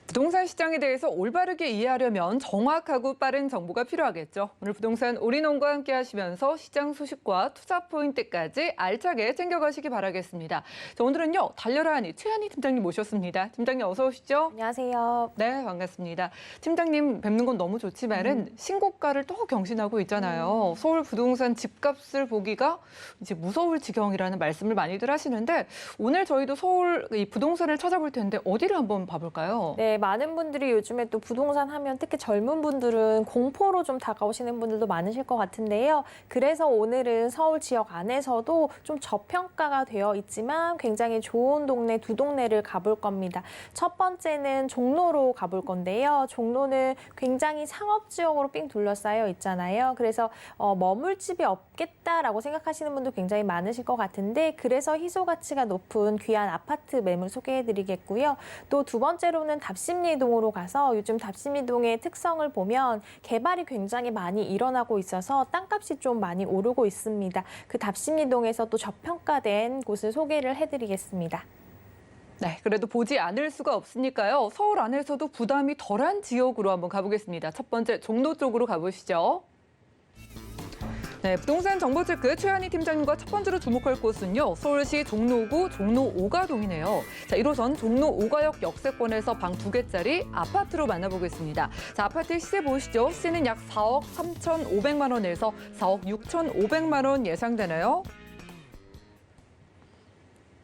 부동산 시장에 대해서 올바르게 이해하려면 정확하고 빠른 정보가 필요하겠죠. 오늘 부동산 올인원과 함께 하시면서 시장 소식과 투자 포인트까지 알차게 챙겨가시기 바라겠습니다. 자, 오늘은요, 달려라 하니 최한희 팀장님 모셨습니다. 팀장님 어서 오시죠. 안녕하세요. 네, 반갑습니다. 팀장님 뵙는 건 너무 좋지만은 신고가를 또 경신하고 있잖아요. 서울 부동산 집값을 보기가 이제 무서울 지경이라는 말씀을 많이들 하시는데 오늘 저희도 서울 이 부동산을 찾아볼 텐데 어디를 한번 봐볼까요? 네, 많은 분들이 요즘에 또 부동산 하면 특히 젊은 분들은 공포로 좀 다가오시는 분들도 많으실 것 같은데요. 그래서 오늘은 서울 지역 안에서도 좀 저평가가 되어 있지만 굉장히 좋은 동네 두 동네를 가볼 겁니다. 첫 번째는 종로로 가볼 건데요. 종로는 굉장히 상업 지역으로 삥 둘러싸여 있잖아요. 그래서 머물 집이 없겠다라고 생각하시는 분도 굉장히 많으실 것 같은데 그래서 희소 가치가 높은 귀한 아파트 매물 소개해드리겠고요. 또 두 번째로는 답심리동으로 가서 요즘 답심리동의 특성을 보면 개발이 굉장히 많이 일어나고 있어서 땅값이 좀 많이 오르고 있습니다. 그 답심리동에서 또 저평가된 곳을 소개를 해드리겠습니다. 네, 그래도 보지 않을 수가 없으니까요. 서울 안에서도 부담이 덜한 지역으로 한번 가보겠습니다. 첫 번째 종로 쪽으로 가보시죠. 네, 부동산 정보체크 최한희 팀장님과 첫 번째로 주목할 곳은요. 서울시 종로구 종로 5가동이네요. 자, 1호선 종로 5가역 역세권에서 방 2개짜리 아파트로 만나보겠습니다. 자, 아파트 시세 보시죠. 시세는 약 4억 3,500만 원에서 4억 6,500만 원 예상되나요?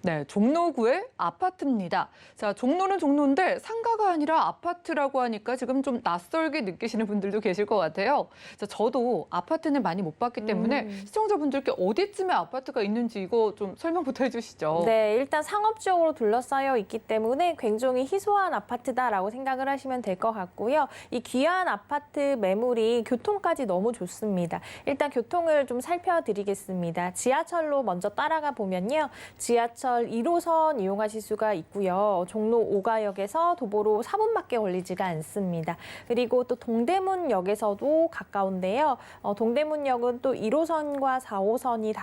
네, 종로구의 아파트입니다. 자, 종로는 종로인데 상가가 아니라 아파트라고 하니까 지금 좀 낯설게 느끼시는 분들도 계실 것 같아요. 자, 저도 아파트는 많이 못 봤기 때문에 시청자분들께 어디쯤에 아파트가 있는지 이거 좀 설명부터 해주시죠. 네, 일단 상업 지역으로 둘러싸여 있기 때문에 굉장히 희소한 아파트다라고 생각을 하시면 될 것 같고요. 이 귀한 아파트 매물이 교통까지 너무 좋습니다. 일단 교통을 좀 살펴드리겠습니다. 지하철로 먼저 따라가 보면요. 지하철 1호선 이용하실 수가 있고요. 종로 5가역에서 도보로 4분밖에 걸리지가 않습니다. 그리고 또 동대문역에서도 가까운데요. 동대문역은 또 1호선과 4호선이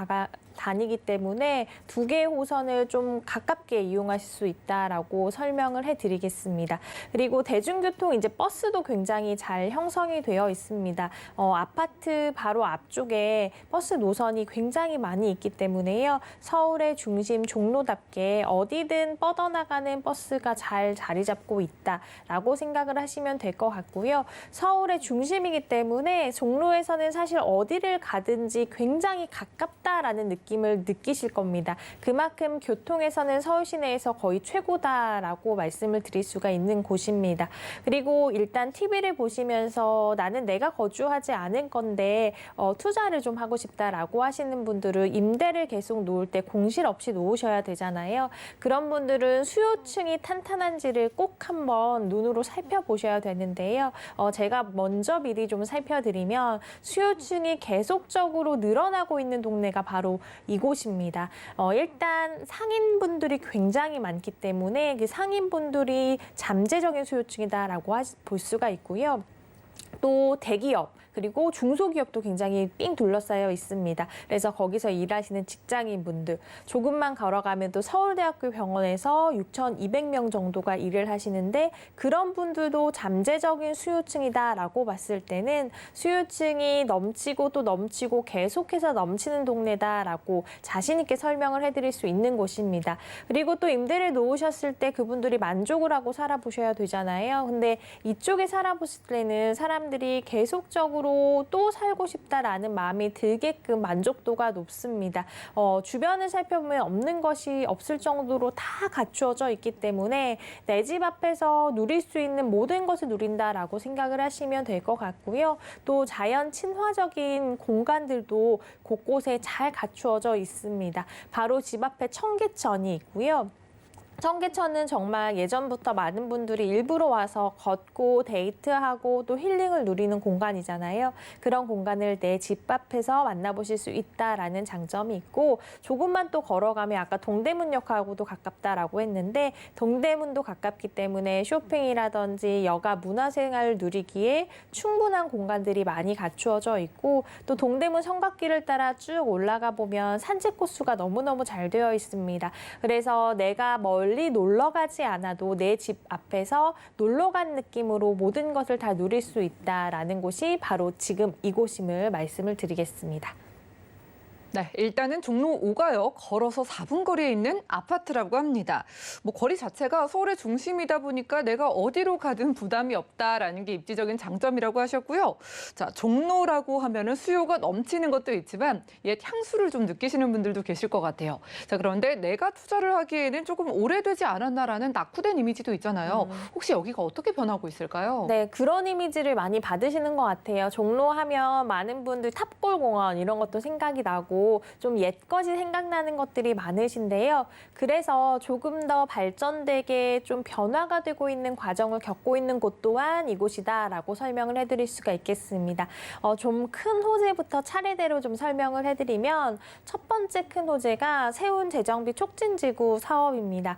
다니기 때문에 두 개의 호선을 좀 가깝게 이용하실 수 있다라고 설명을 해드리겠습니다. 그리고 대중교통 이제 버스도 굉장히 잘 형성이 되어 있습니다. 아파트 바로 앞쪽에 버스 노선이 굉장히 많이 있기 때문에요. 서울의 중심 종로답게 어디든 뻗어나가는 버스가 잘 자리 잡고 있다라고 생각을 하시면 될 것 같고요. 서울의 중심이기 때문에 종로에서는 사실 어디를 가든지 굉장히 가깝다라는 느낌을 느끼실 겁니다. 그만큼 교통에서는 서울 시내에서 거의 최고다라고 말씀을 드릴 수가 있는 곳입니다. 그리고 일단 TV를 보시면서 나는 내가 거주하지 않을 건데 투자를 좀 하고 싶다라고 하시는 분들은 임대를 계속 놓을 때 공실 없이 놓으셔야 되잖아요. 그런 분들은 수요층이 탄탄한지를 꼭 한번 눈으로 살펴보셔야 되는데요. 제가 먼저 미리 좀 살펴드리면 수요층이 계속적으로 늘어나고 있는 동네가 바로 이곳입니다. 일단 상인분들이 굉장히 많기 때문에 그 상인분들이 잠재적인 수요층이다라고 볼 수가 있고요. 또 대기업 그리고 중소기업도 굉장히 삥 둘러싸여 있습니다. 그래서 거기서 일하시는 직장인분들, 조금만 걸어가면 또 서울대학교 병원에서 6,200명 정도가 일을 하시는데 그런 분들도 잠재적인 수요층이다라고 봤을 때는 수요층이 넘치고 또 넘치고 계속해서 넘치는 동네다라고 자신 있게 설명을 해드릴 수 있는 곳입니다. 그리고 또 임대를 놓으셨을 때 그분들이 만족을 하고 살아보셔야 되잖아요. 근데 이쪽에 살아보실 때는 사람들이 계속적으로 또 살고 싶다라는 마음이 들게끔 만족도가 높습니다. 주변을 살펴보면 없는 것이 없을 정도로 다 갖추어져 있기 때문에 내 집 앞에서 누릴 수 있는 모든 것을 누린다라고 생각을 하시면 될 것 같고요. 또 자연 친화적인 공간들도 곳곳에 잘 갖추어져 있습니다. 바로 집 앞에 청계천이 있고요. 청계천은 정말 예전부터 많은 분들이 일부러 와서 걷고 데이트하고 또 힐링을 누리는 공간이잖아요. 그런 공간을 내 집 앞에서 만나보실 수 있다라는 장점이 있고 조금만 또 걸어가면 아까 동대문역하고도 가깝다라고 했는데 동대문도 가깝기 때문에 쇼핑이라든지 여가 문화생활을 누리기에 충분한 공간들이 많이 갖추어져 있고 또 동대문 성곽길을 따라 쭉 올라가 보면 산책 코스가 너무너무 잘 되어 있습니다. 그래서 내가 멀리 놀러 가지 않아도 내 집 앞에서 놀러 간 느낌으로 모든 것을 다 누릴 수 있다라는 곳이 바로 지금 이곳임을 말씀을 드리겠습니다. 네, 일단은 종로 5가요. 걸어서 4분 거리에 있는 아파트라고 합니다. 거리 자체가 서울의 중심이다 보니까 내가 어디로 가든 부담이 없다라는 게 입지적인 장점이라고 하셨고요. 자, 종로라고 하면은 수요가 넘치는 것도 있지만 옛 향수를 좀 느끼시는 분들도 계실 것 같아요. 자, 그런데 내가 투자를 하기에는 조금 오래되지 않았나라는 낙후된 이미지도 있잖아요. 혹시 여기가 어떻게 변하고 있을까요? 네, 그런 이미지를 많이 받으시는 것 같아요. 종로 하면 많은 분들 탑골공원 이런 것도 생각이 나고 좀 옛것이 생각나는 것들이 많으신데요. 그래서 조금 더 발전되게 좀 변화가 되고 있는 과정을 겪고 있는 곳 또한 이곳이다라고 설명을 해드릴 수가 있겠습니다. 좀 큰 호재부터 차례대로 좀 설명을 해드리면 첫 번째 큰 호재가 세운 재정비 촉진지구 사업입니다.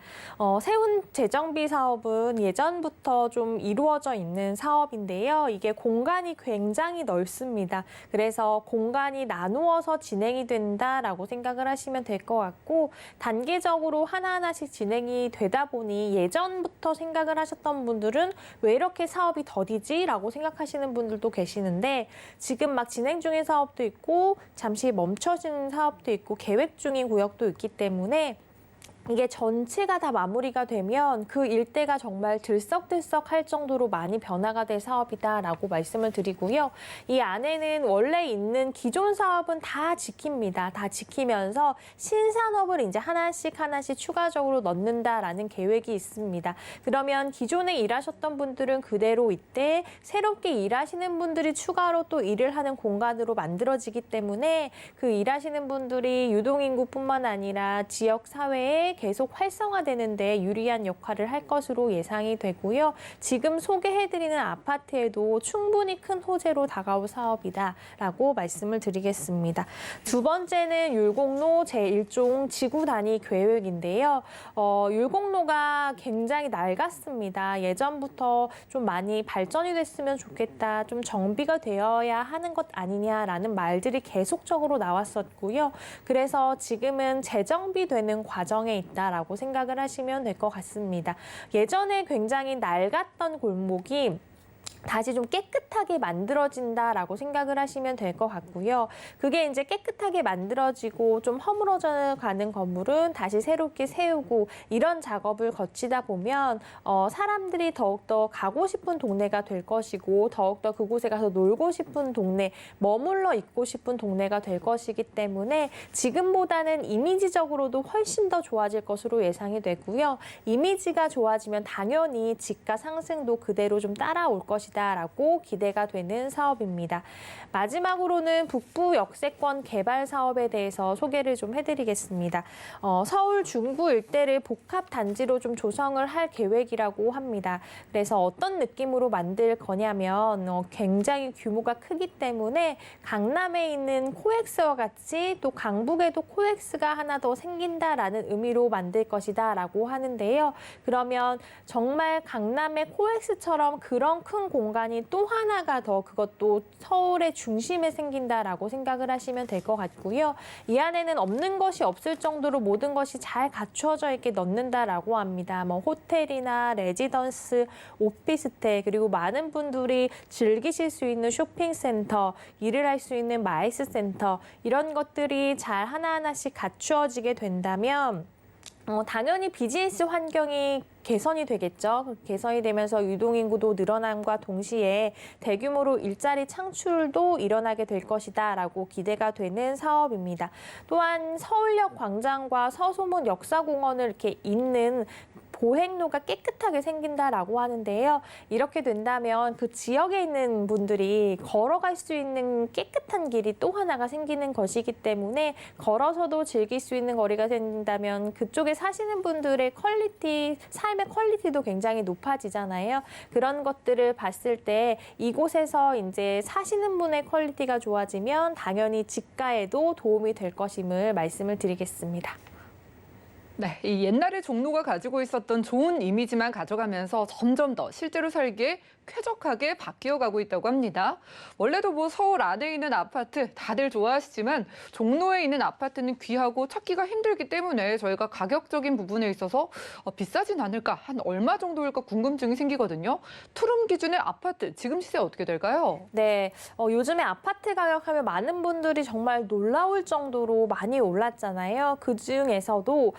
세운 재정비 사업은 예전부터 좀 이루어져 있는 사업인데요. 이게 공간이 굉장히 넓습니다. 그래서 공간이 나누어서 진행이 된다라고 생각을 하시면 될 것 같고 단계적으로 하나하나씩 진행이 되다 보니 예전부터 생각을 하셨던 분들은 왜 이렇게 사업이 더디지? 라고 생각하시는 분들도 계시는데 지금 막 진행 중인 사업도 있고 잠시 멈춰진 사업도 있고 계획 중인 구역도 있기 때문에 이게 전체가 다 마무리가 되면 그 일대가 정말 들썩들썩할 정도로 많이 변화가 될 사업이다라고 말씀을 드리고요. 이 안에는 원래 있는 기존 사업은 다 지킵니다. 다 지키면서 신산업을 이제 하나씩 추가적으로 넣는다라는 계획이 있습니다. 그러면 기존에 일하셨던 분들은 그대로 있되 새롭게 일하시는 분들이 추가로 또 일을 하는 공간으로 만들어지기 때문에 그 일하시는 분들이 유동인구뿐만 아니라 지역 사회에 계속 활성화되는 데 유리한 역할을 할 것으로 예상이 되고요. 지금 소개해드리는 아파트에도 충분히 큰 호재로 다가올 사업이다라고 말씀을 드리겠습니다. 두 번째는 율곡로 제1종 지구 단위 계획인데요. 율곡로가 굉장히 낡았습니다. 예전부터 좀 많이 발전이 됐으면 좋겠다, 좀 정비가 되어야 하는 것 아니냐라는 말들이 계속적으로 나왔었고요. 그래서 지금은 재정비되는 과정에 있다라고 생각을 하시면 될 것 같습니다. 예전에 굉장히 낡았던 골목이 다시 좀 깨끗하게 만들어진다라고 생각을 하시면 될 것 같고요. 그게 이제 깨끗하게 만들어지고 좀 허물어져 가는 건물은 다시 새롭게 세우고 이런 작업을 거치다 보면 사람들이 더욱더 가고 싶은 동네가 될 것이고 더욱더 그곳에 가서 놀고 싶은 동네, 머물러 있고 싶은 동네가 될 것이기 때문에 지금보다는 이미지적으로도 훨씬 더 좋아질 것으로 예상이 되고요. 이미지가 좋아지면 당연히 집가 상승도 그대로 좀 따라올 것이다 것이다라고 기대가 되는 사업입니다. 마지막으로는 북부 역세권 개발 사업에 대해서 소개를 좀 해드리겠습니다. 서울 중구 일대를 복합 단지로 좀 조성을 할 계획이라고 합니다. 그래서 어떤 느낌으로 만들 거냐면 굉장히 규모가 크기 때문에 강남에 있는 코엑스와 같이 또 강북에도 코엑스가 하나 더 생긴다라는 의미로 만들 것이다라고 하는데요. 그러면 정말 강남의 코엑스처럼 그런 큰 공간이 또 하나가 더 그것도 서울의 중심에 생긴다라고 생각을 하시면 될 것 같고요. 이 안에는 없는 것이 없을 정도로 모든 것이 잘 갖추어져 있게 넣는다라고 합니다. 뭐 호텔이나 레지던스, 오피스텔 그리고 많은 분들이 즐기실 수 있는 쇼핑센터, 일을 할 수 있는 마이스센터 이런 것들이 잘 하나하나씩 갖추어지게 된다면 당연히 비즈니스 환경이 개선이 되겠죠. 개선이 되면서 유동인구도 늘어남과 동시에 대규모로 일자리 창출도 일어나게 될 것이다라고 기대가 되는 사업입니다. 또한 서울역 광장과 서소문 역사공원을 이렇게 잇는 보행로가 깨끗하게 생긴다라고 하는데요. 이렇게 된다면 그 지역에 있는 분들이 걸어갈 수 있는 깨끗한 길이 또 하나가 생기는 것이기 때문에 걸어서도 즐길 수 있는 거리가 생긴다면 그쪽에 사시는 분들의 삶의 퀄리티도 굉장히 높아지잖아요. 그런 것들을 봤을 때 이곳에서 이제 사시는 분의 퀄리티가 좋아지면 당연히 집가에도 도움이 될 것임을 말씀을 드리겠습니다. 네, 이 옛날에 종로가 가지고 있었던 좋은 이미지만 가져가면서 점점 더 실제로 살기에 쾌적하게 바뀌어가고 있다고 합니다. 원래도 뭐 서울 안에 있는 아파트 다들 좋아하시지만 종로에 있는 아파트는 귀하고 찾기가 힘들기 때문에 저희가 가격적인 부분에 있어서 비싸진 않을까, 한 얼마 정도일까 궁금증이 생기거든요. 투룸 기준의 아파트 지금 시세 어떻게 될까요? 네, 요즘에 아파트 가격하면 많은 분들이 정말 놀라울 정도로 많이 올랐잖아요. 그중에서도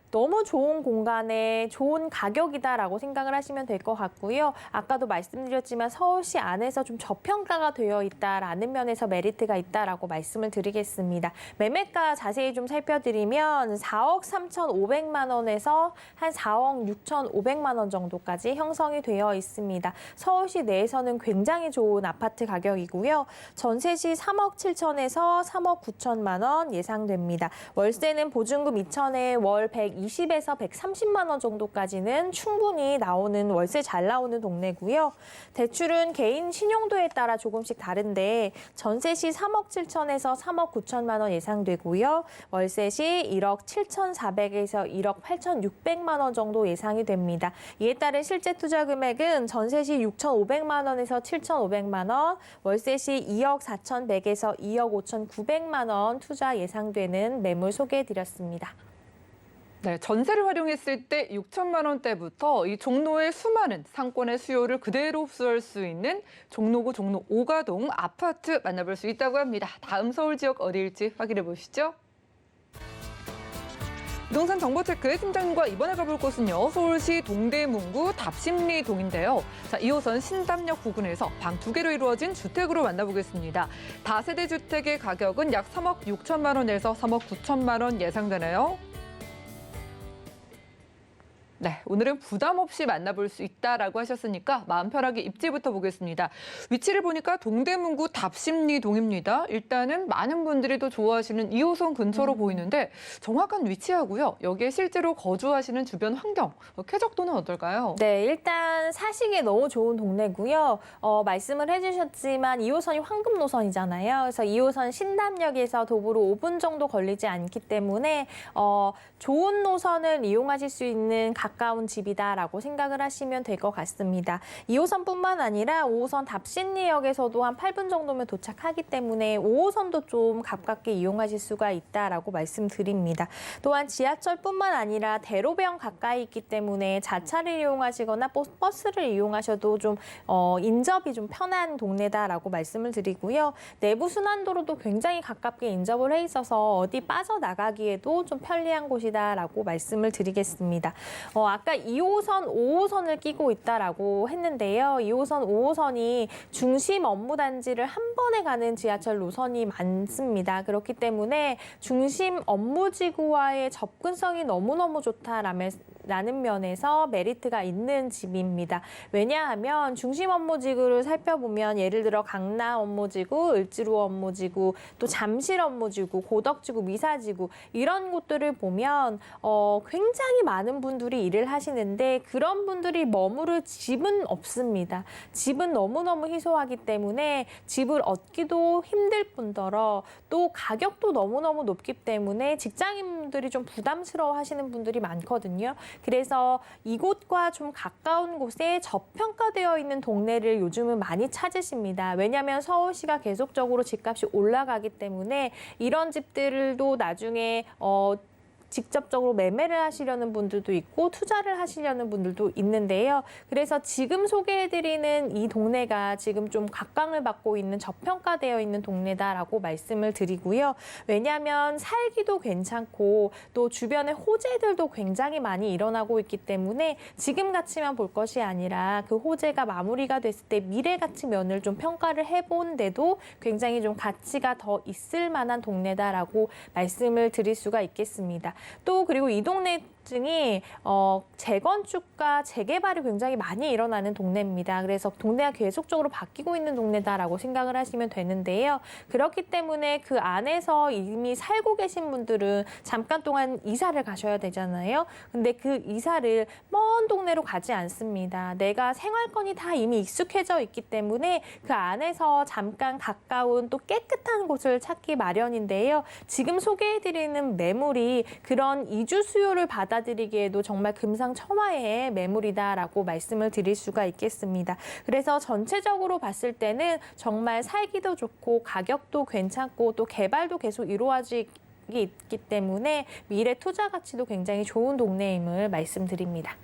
너무 좋은 공간에 좋은 가격이다라고 생각을 하시면 될 것 같고요. 아까도 말씀드렸지만 서울시 안에서 좀 저평가가 되어 있다라는 면에서 메리트가 있다라고 말씀을 드리겠습니다. 매매가 자세히 좀 살펴드리면 4억 3,500만 원에서 한 4억 6,500만 원 정도까지 형성이 되어 있습니다. 서울시 내에서는 굉장히 좋은 아파트 가격이고요. 전세 시 3억 7천에서 3억 9천만 원 예상됩니다. 월세는 보증금 2천에 월 120에서 130만 원 정도까지는 충분히 나오는 월세 잘 나오는 동네고요. 대출은 개인 신용도에 따라 조금씩 다른데 전세 시 3억 7천에서 3억 9천만 원 예상되고요. 월세 시 1억 7,400에서 1억 8,600만 원 정도 예상이 됩니다. 이에 따른 실제 투자 금액은 전세 시 6,500만 원에서 7,500만 원, 월세 시 2억 4,100에서 2억 5,900만 원 투자 예상되는 매물 소개해드렸습니다. 네, 전세를 활용했을 때 6천만 원대부터 이 종로의 수많은 상권의 수요를 그대로 흡수할 수 있는 종로구 종로 5가동 아파트 만나볼 수 있다고 합니다. 다음 서울 지역 어디일지 확인해 보시죠. 부동산 정보체크의 팀장님과 이번에 가볼 곳은요. 서울시 동대문구 답심리동인데요. 자, 2호선 신담역 부근에서 방 2개로 이루어진 주택으로 만나보겠습니다. 다세대 주택의 가격은 약 3억 6천만 원에서 3억 9천만 원 예상되네요. 네, 오늘은 부담 없이 만나볼 수 있다라고 하셨으니까 마음 편하게 입지부터 보겠습니다. 위치를 보니까 동대문구 답심리동입니다. 일단은 많은 분들이 또 좋아하시는 2호선 근처로 보이는데 정확한 위치하고요. 여기에 실제로 거주하시는 주변 환경, 쾌적도는 어떨까요? 네, 일단 사시기에 너무 좋은 동네고요. 말씀을 해주셨지만 2호선이 황금 노선이잖아요. 그래서 2호선 신담역에서 도보로 5분 정도 걸리지 않기 때문에 좋은 노선을 이용하실 수 있는 가까운 집이다라고 생각을 하시면 될 것 같습니다. 2호선뿐만 아니라 5호선 답심리역에서도 한 8분 정도면 도착하기 때문에 5호선도 좀 가깝게 이용하실 수가 있다라고 말씀드립니다. 또한 지하철뿐만 아니라 대로변 가까이 있기 때문에 자차를 이용하시거나 버스를 이용하셔도 좀 인접이 좀 편한 동네다라고 말씀을 드리고요. 내부 순환도로도 굉장히 가깝게 인접을 해 있어서 어디 빠져나가기에도 좀 편리한 곳이다라고 말씀을 드리겠습니다. 아까 2호선, 5호선을 끼고 있다라고 했는데요. 2호선, 5호선이 중심 업무 단지를 한 번에 가는 지하철 노선이 많습니다. 그렇기 때문에 중심 업무지구와의 접근성이 너무너무 좋다라는 면에서 메리트가 있는 집입니다. 왜냐하면 중심 업무지구를 살펴보면 예를 들어 강남 업무지구, 을지로 업무지구, 또 잠실 업무지구, 고덕지구, 미사지구 이런 곳들을 보면 굉장히 많은 분들이 일을 하시는데 그런 분들이 머무를 집은 없습니다. 집은 너무너무 희소하기 때문에 집을 얻기도 힘들 뿐더러 또 가격도 너무너무 높기 때문에 직장인분들이 좀 부담스러워 하시는 분들이 많거든요. 그래서 이곳과 좀 가까운 곳에 저평가되어 있는 동네를 요즘은 많이 찾으십니다. 왜냐하면 서울시가 계속적으로 집값이 올라가기 때문에 이런 집들도 나중에 직접적으로 매매를 하시려는 분들도 있고 투자를 하시려는 분들도 있는데요. 그래서 지금 소개해드리는 이 동네가 지금 좀 각광을 받고 있는 저평가되어 있는 동네다라고 말씀을 드리고요. 왜냐하면 살기도 괜찮고 또 주변에 호재들도 굉장히 많이 일어나고 있기 때문에 지금 가치만 볼 것이 아니라 그 호재가 마무리가 됐을 때 미래 가치 면을 좀 평가를 해본데도 굉장히 좀 가치가 더 있을 만한 동네다라고 말씀을 드릴 수가 있겠습니다. 또 그리고 이 동네증이 재건축과 재개발이 굉장히 많이 일어나는 동네입니다. 그래서 동네가 계속적으로 바뀌고 있는 동네다라고 생각을 하시면 되는데요. 그렇기 때문에 그 안에서 이미 살고 계신 분들은 잠깐 동안 이사를 가셔야 되잖아요. 근데 그 이사를 먼 동네로 가지 않습니다. 내가 생활권이 다 이미 익숙해져 있기 때문에 그 안에서 잠깐 가까운 또 깨끗한 곳을 찾기 마련인데요. 지금 소개해드리는 매물이 그런 이주 수요를 받아들이기에도 정말 금상첨화의 매물이다라고 말씀을 드릴 수가 있겠습니다. 그래서 전체적으로 봤을 때는 정말 살기도 좋고 가격도 괜찮고 또 개발도 계속 이루어지기 있기 때문에 미래 투자 가치도 굉장히 좋은 동네임을 말씀드립니다.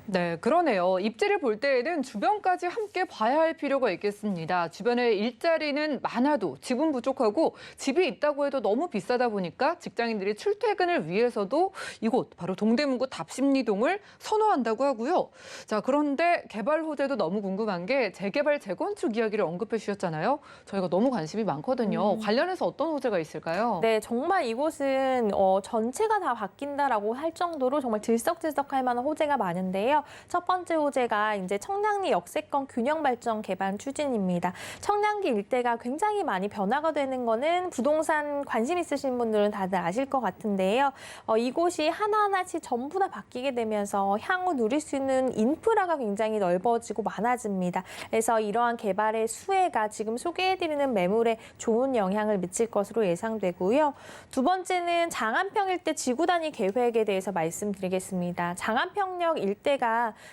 네, 그러네요. 입지를 볼 때에는 주변까지 함께 봐야 할 필요가 있겠습니다. 주변에 일자리는 많아도 집은 부족하고 집이 있다고 해도 너무 비싸다 보니까 직장인들이 출퇴근을 위해서도 이곳 바로 동대문구 답심리동을 선호한다고 하고요. 자, 그런데 개발 호재도 너무 궁금한 게 재개발, 재건축 이야기를 언급해 주셨잖아요. 저희가 너무 관심이 많거든요. 관련해서 어떤 호재가 있을까요? 네, 정말 이곳은 전체가 다 바뀐다라고 할 정도로 정말 들썩들썩할 만한 호재가 많은데요. 첫 번째 호재가 이제 청량리 역세권 균형 발전 개발 추진입니다. 청량리 일대가 굉장히 많이 변화가 되는 거는 부동산 관심 있으신 분들은 다들 아실 것 같은데요. 이곳이 하나하나씩 전부 다 바뀌게 되면서 향후 누릴 수 있는 인프라가 굉장히 넓어지고 많아집니다. 그래서 이러한 개발의 수혜가 지금 소개해드리는 매물에 좋은 영향을 미칠 것으로 예상되고요. 두 번째는 장안평 일대 지구 단위 계획에 대해서 말씀드리겠습니다. 장안평역 일대가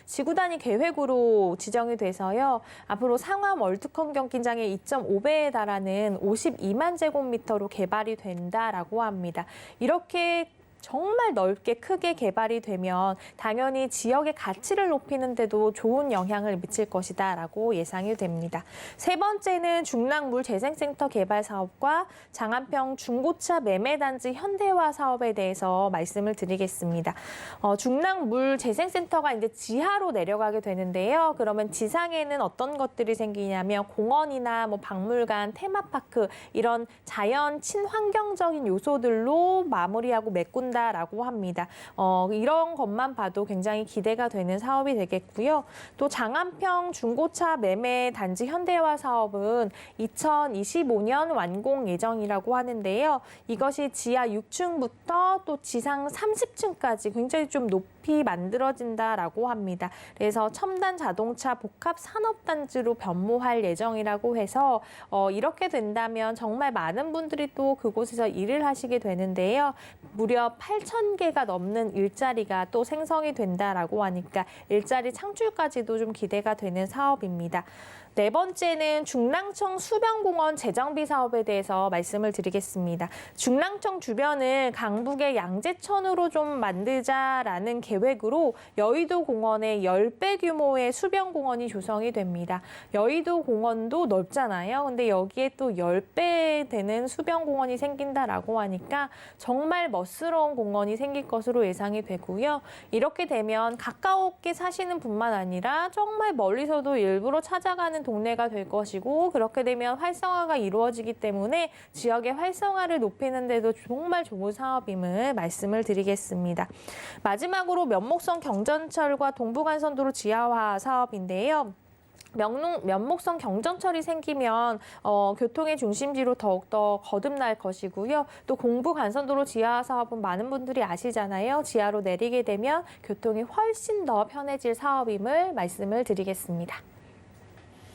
지구 단위 계획으로 지정이 돼서요. 앞으로 상암 월드컵 경기장의 2.5배에 달하는 52만 제곱미터로 개발이 된다라고 합니다. 이렇게 정말 넓게 크게 개발이 되면 당연히 지역의 가치를 높이는 데도 좋은 영향을 미칠 것이다라고 예상이 됩니다. 세 번째는 중랑물재생센터 개발 사업과 장안평 중고차 매매단지 현대화 사업에 대해서 말씀을 드리겠습니다. 중랑물재생센터가 이제 지하로 내려가게 되는데요. 그러면 지상에는 어떤 것들이 생기냐면 공원이나 뭐 박물관, 테마파크 이런 자연 친환경적인 요소들로 마무리하고 메꾼 라고 합니다. 이런 것만 봐도 굉장히 기대가 되는 사업이 되겠고요. 또 장안평 중고차 매매 단지 현대화 사업은 2025년 완공 예정이라고 하는데요. 이것이 지하 6층부터 또 지상 30층까지 굉장히 좀 높이 만들어진다라고 합니다. 그래서 첨단 자동차 복합 산업단지로 변모할 예정이라고 해서 이렇게 된다면 정말 많은 분들이 또 그곳에서 일을 하시게 되는데요. 무려 8,000개가 넘는 일자리가 또 생성이 된다라고 하니까 일자리 창출까지도 좀 기대가 되는 사업입니다. 네 번째는 중랑청 수변공원 재정비 사업에 대해서 말씀을 드리겠습니다. 중랑청 주변을 강북의 양재천으로 좀 만들자라는 계획으로 여의도 공원의 10배 규모의 수변공원이 조성이 됩니다. 여의도 공원도 넓잖아요. 근데 여기에 또 10배 되는 수변공원이 생긴다라고 하니까 정말 멋스러운 새로운 공원이 생길 것으로 예상이 되고요. 이렇게 되면 가까웠게 사시는 분만 아니라 정말 멀리서도 일부러 찾아가는 동네가 될 것이고, 그렇게 되면 활성화가 이루어지기 때문에 지역의 활성화를 높이는 데도 정말 좋은 사업임을 말씀을 드리겠습니다. 마지막으로 면목성 경전철과 동부간선도로 지하화 사업인데요. 면목성 경전철이 생기면 교통의 중심지로 더욱더 거듭날 것이고요. 또 공부간선도로 지하 사업은 많은 분들이 아시잖아요. 지하로 내리게 되면 교통이 훨씬 더 편해질 사업임을 말씀을 드리겠습니다.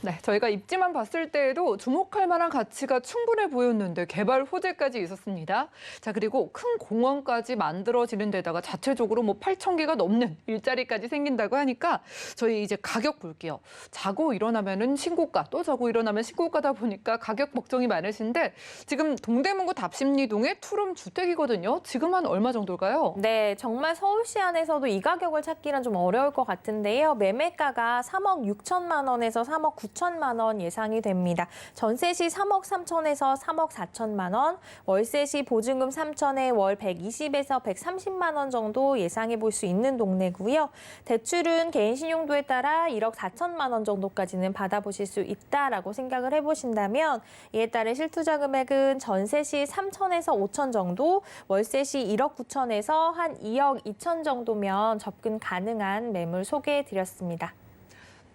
네, 저희가 입지만 봤을 때에도 주목할 만한 가치가 충분해 보였는데 개발 호재까지 있었습니다. 자, 그리고 큰 공원까지 만들어지는 데다가 자체적으로 8,000개가 넘는 일자리까지 생긴다고 하니까 저희 이제 가격 볼게요. 자고 일어나면은 신고가, 또 자고 일어나면 신고가다 보니까 가격 걱정이 많으신데 지금 동대문구 답심리동의 투룸 주택이거든요. 지금 한 얼마 정도일까요? 네, 정말 서울시 안에서도 이 가격을 찾기는 좀 어려울 것 같은데요. 매매가가 3억 6천만 원에서 3억 9천만 원 예상이 됩니다. 전세 시 3억 3천에서 3억 4천만 원, 월세 시 보증금 3천에 월 120에서 130만 원 정도 예상해 볼 수 있는 동네고요. 대출은 개인 신용도에 따라 1억 4천만 원 정도까지는 받아보실 수 있다라고 생각을 해보신다면, 이에 따른 실투자 금액은 전세 시 3천에서 5천 정도, 월세 시 1억 9천에서 한 2억 2천 정도면 접근 가능한 매물 소개해 드렸습니다.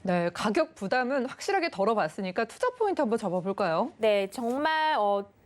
네, 가격 부담은 확실하게 덜어봤으니까 투자 포인트 한번 잡아볼까요? 네, 정말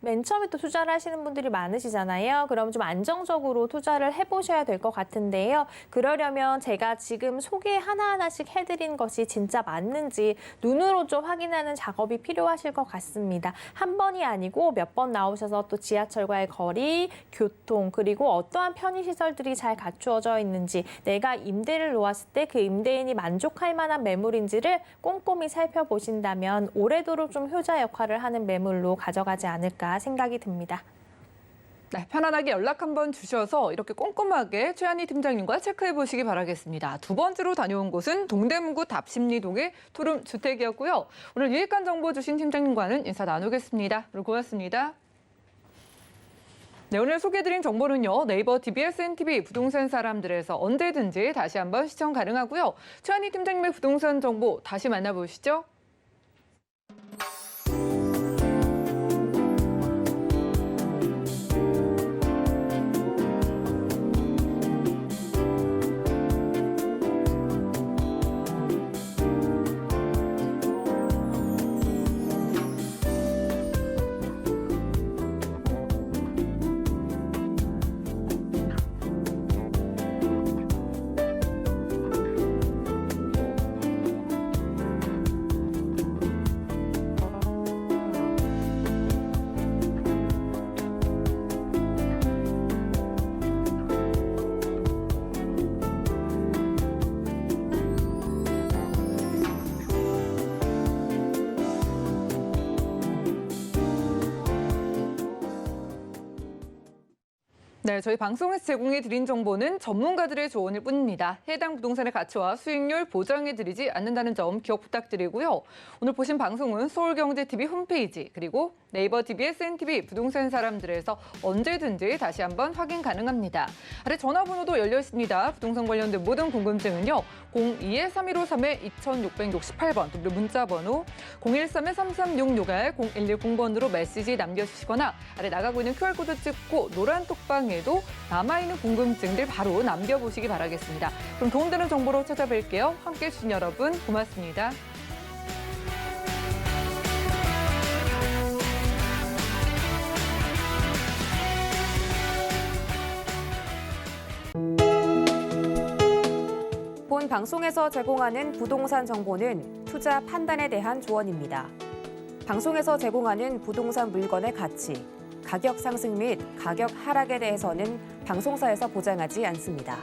맨 처음에 또 투자를 하시는 분들이 많으시잖아요. 그럼 좀 안정적으로 투자를 해보셔야 될 것 같은데요. 그러려면 제가 지금 소개 하나하나씩 해드린 것이 진짜 맞는지 눈으로 좀 확인하는 작업이 필요하실 것 같습니다. 한 번이 아니고 몇 번 나오셔서 또 지하철과의 거리, 교통, 그리고 어떠한 편의시설들이 잘 갖추어져 있는지, 내가 임대를 놓았을 때 그 임대인이 만족할 만한 매물인지를 꼼꼼히 살펴보신다면 오래도록 좀 효자 역할을 하는 매물로 가져가지 않을까 생각이 듭니다. 네, 편안하게 연락 한번 주셔서 이렇게 꼼꼼하게 최한희 팀장님과 체크해 보시기 바라겠습니다. 두 번째로 다녀온 곳은 동대문구 답심리동의 투룸 주택이었고요. 오늘 유익한 정보 주신 팀장님과는 인사 나누겠습니다. 오늘 고맙습니다. 네, 오늘 소개해드린 정보는요. 네이버 TBS NTV 부동산 사람들에서 언제든지 다시 한번 시청 가능하고요. 최한희 팀장님의 부동산 정보 다시 만나보시죠. 네, 저희 방송에서 제공해드린 정보는 전문가들의 조언일 뿐입니다. 해당 부동산의 가치와 수익률 보장해드리지 않는다는 점 기억 부탁드리고요. 오늘 보신 방송은 서울경제TV 홈페이지 그리고 네이버 TBS NTV 부동산 사람들에서 언제든지 다시 한번 확인 가능합니다. 아래 전화번호도 열려 있습니다. 부동산 관련된 모든 궁금증은요. 02-3153-2668번 그리고 문자번호 013-3366-0110번으로 메시지 남겨주시거나 아래 나가고 있는 QR코드 찍고 노란 톡방에도 남아있는 궁금증들 바로 남겨보시기 바라겠습니다. 그럼 도움되는 정보로 찾아뵐게요. 함께해 주신 여러분 고맙습니다. 본 방송에서 제공하는 부동산 정보는 투자 판단에 대한 조언입니다. 방송에서 제공하는 부동산 물건의 가치, 가격 상승 및 가격 하락에 대해서는 방송사에서 보장하지 않습니다.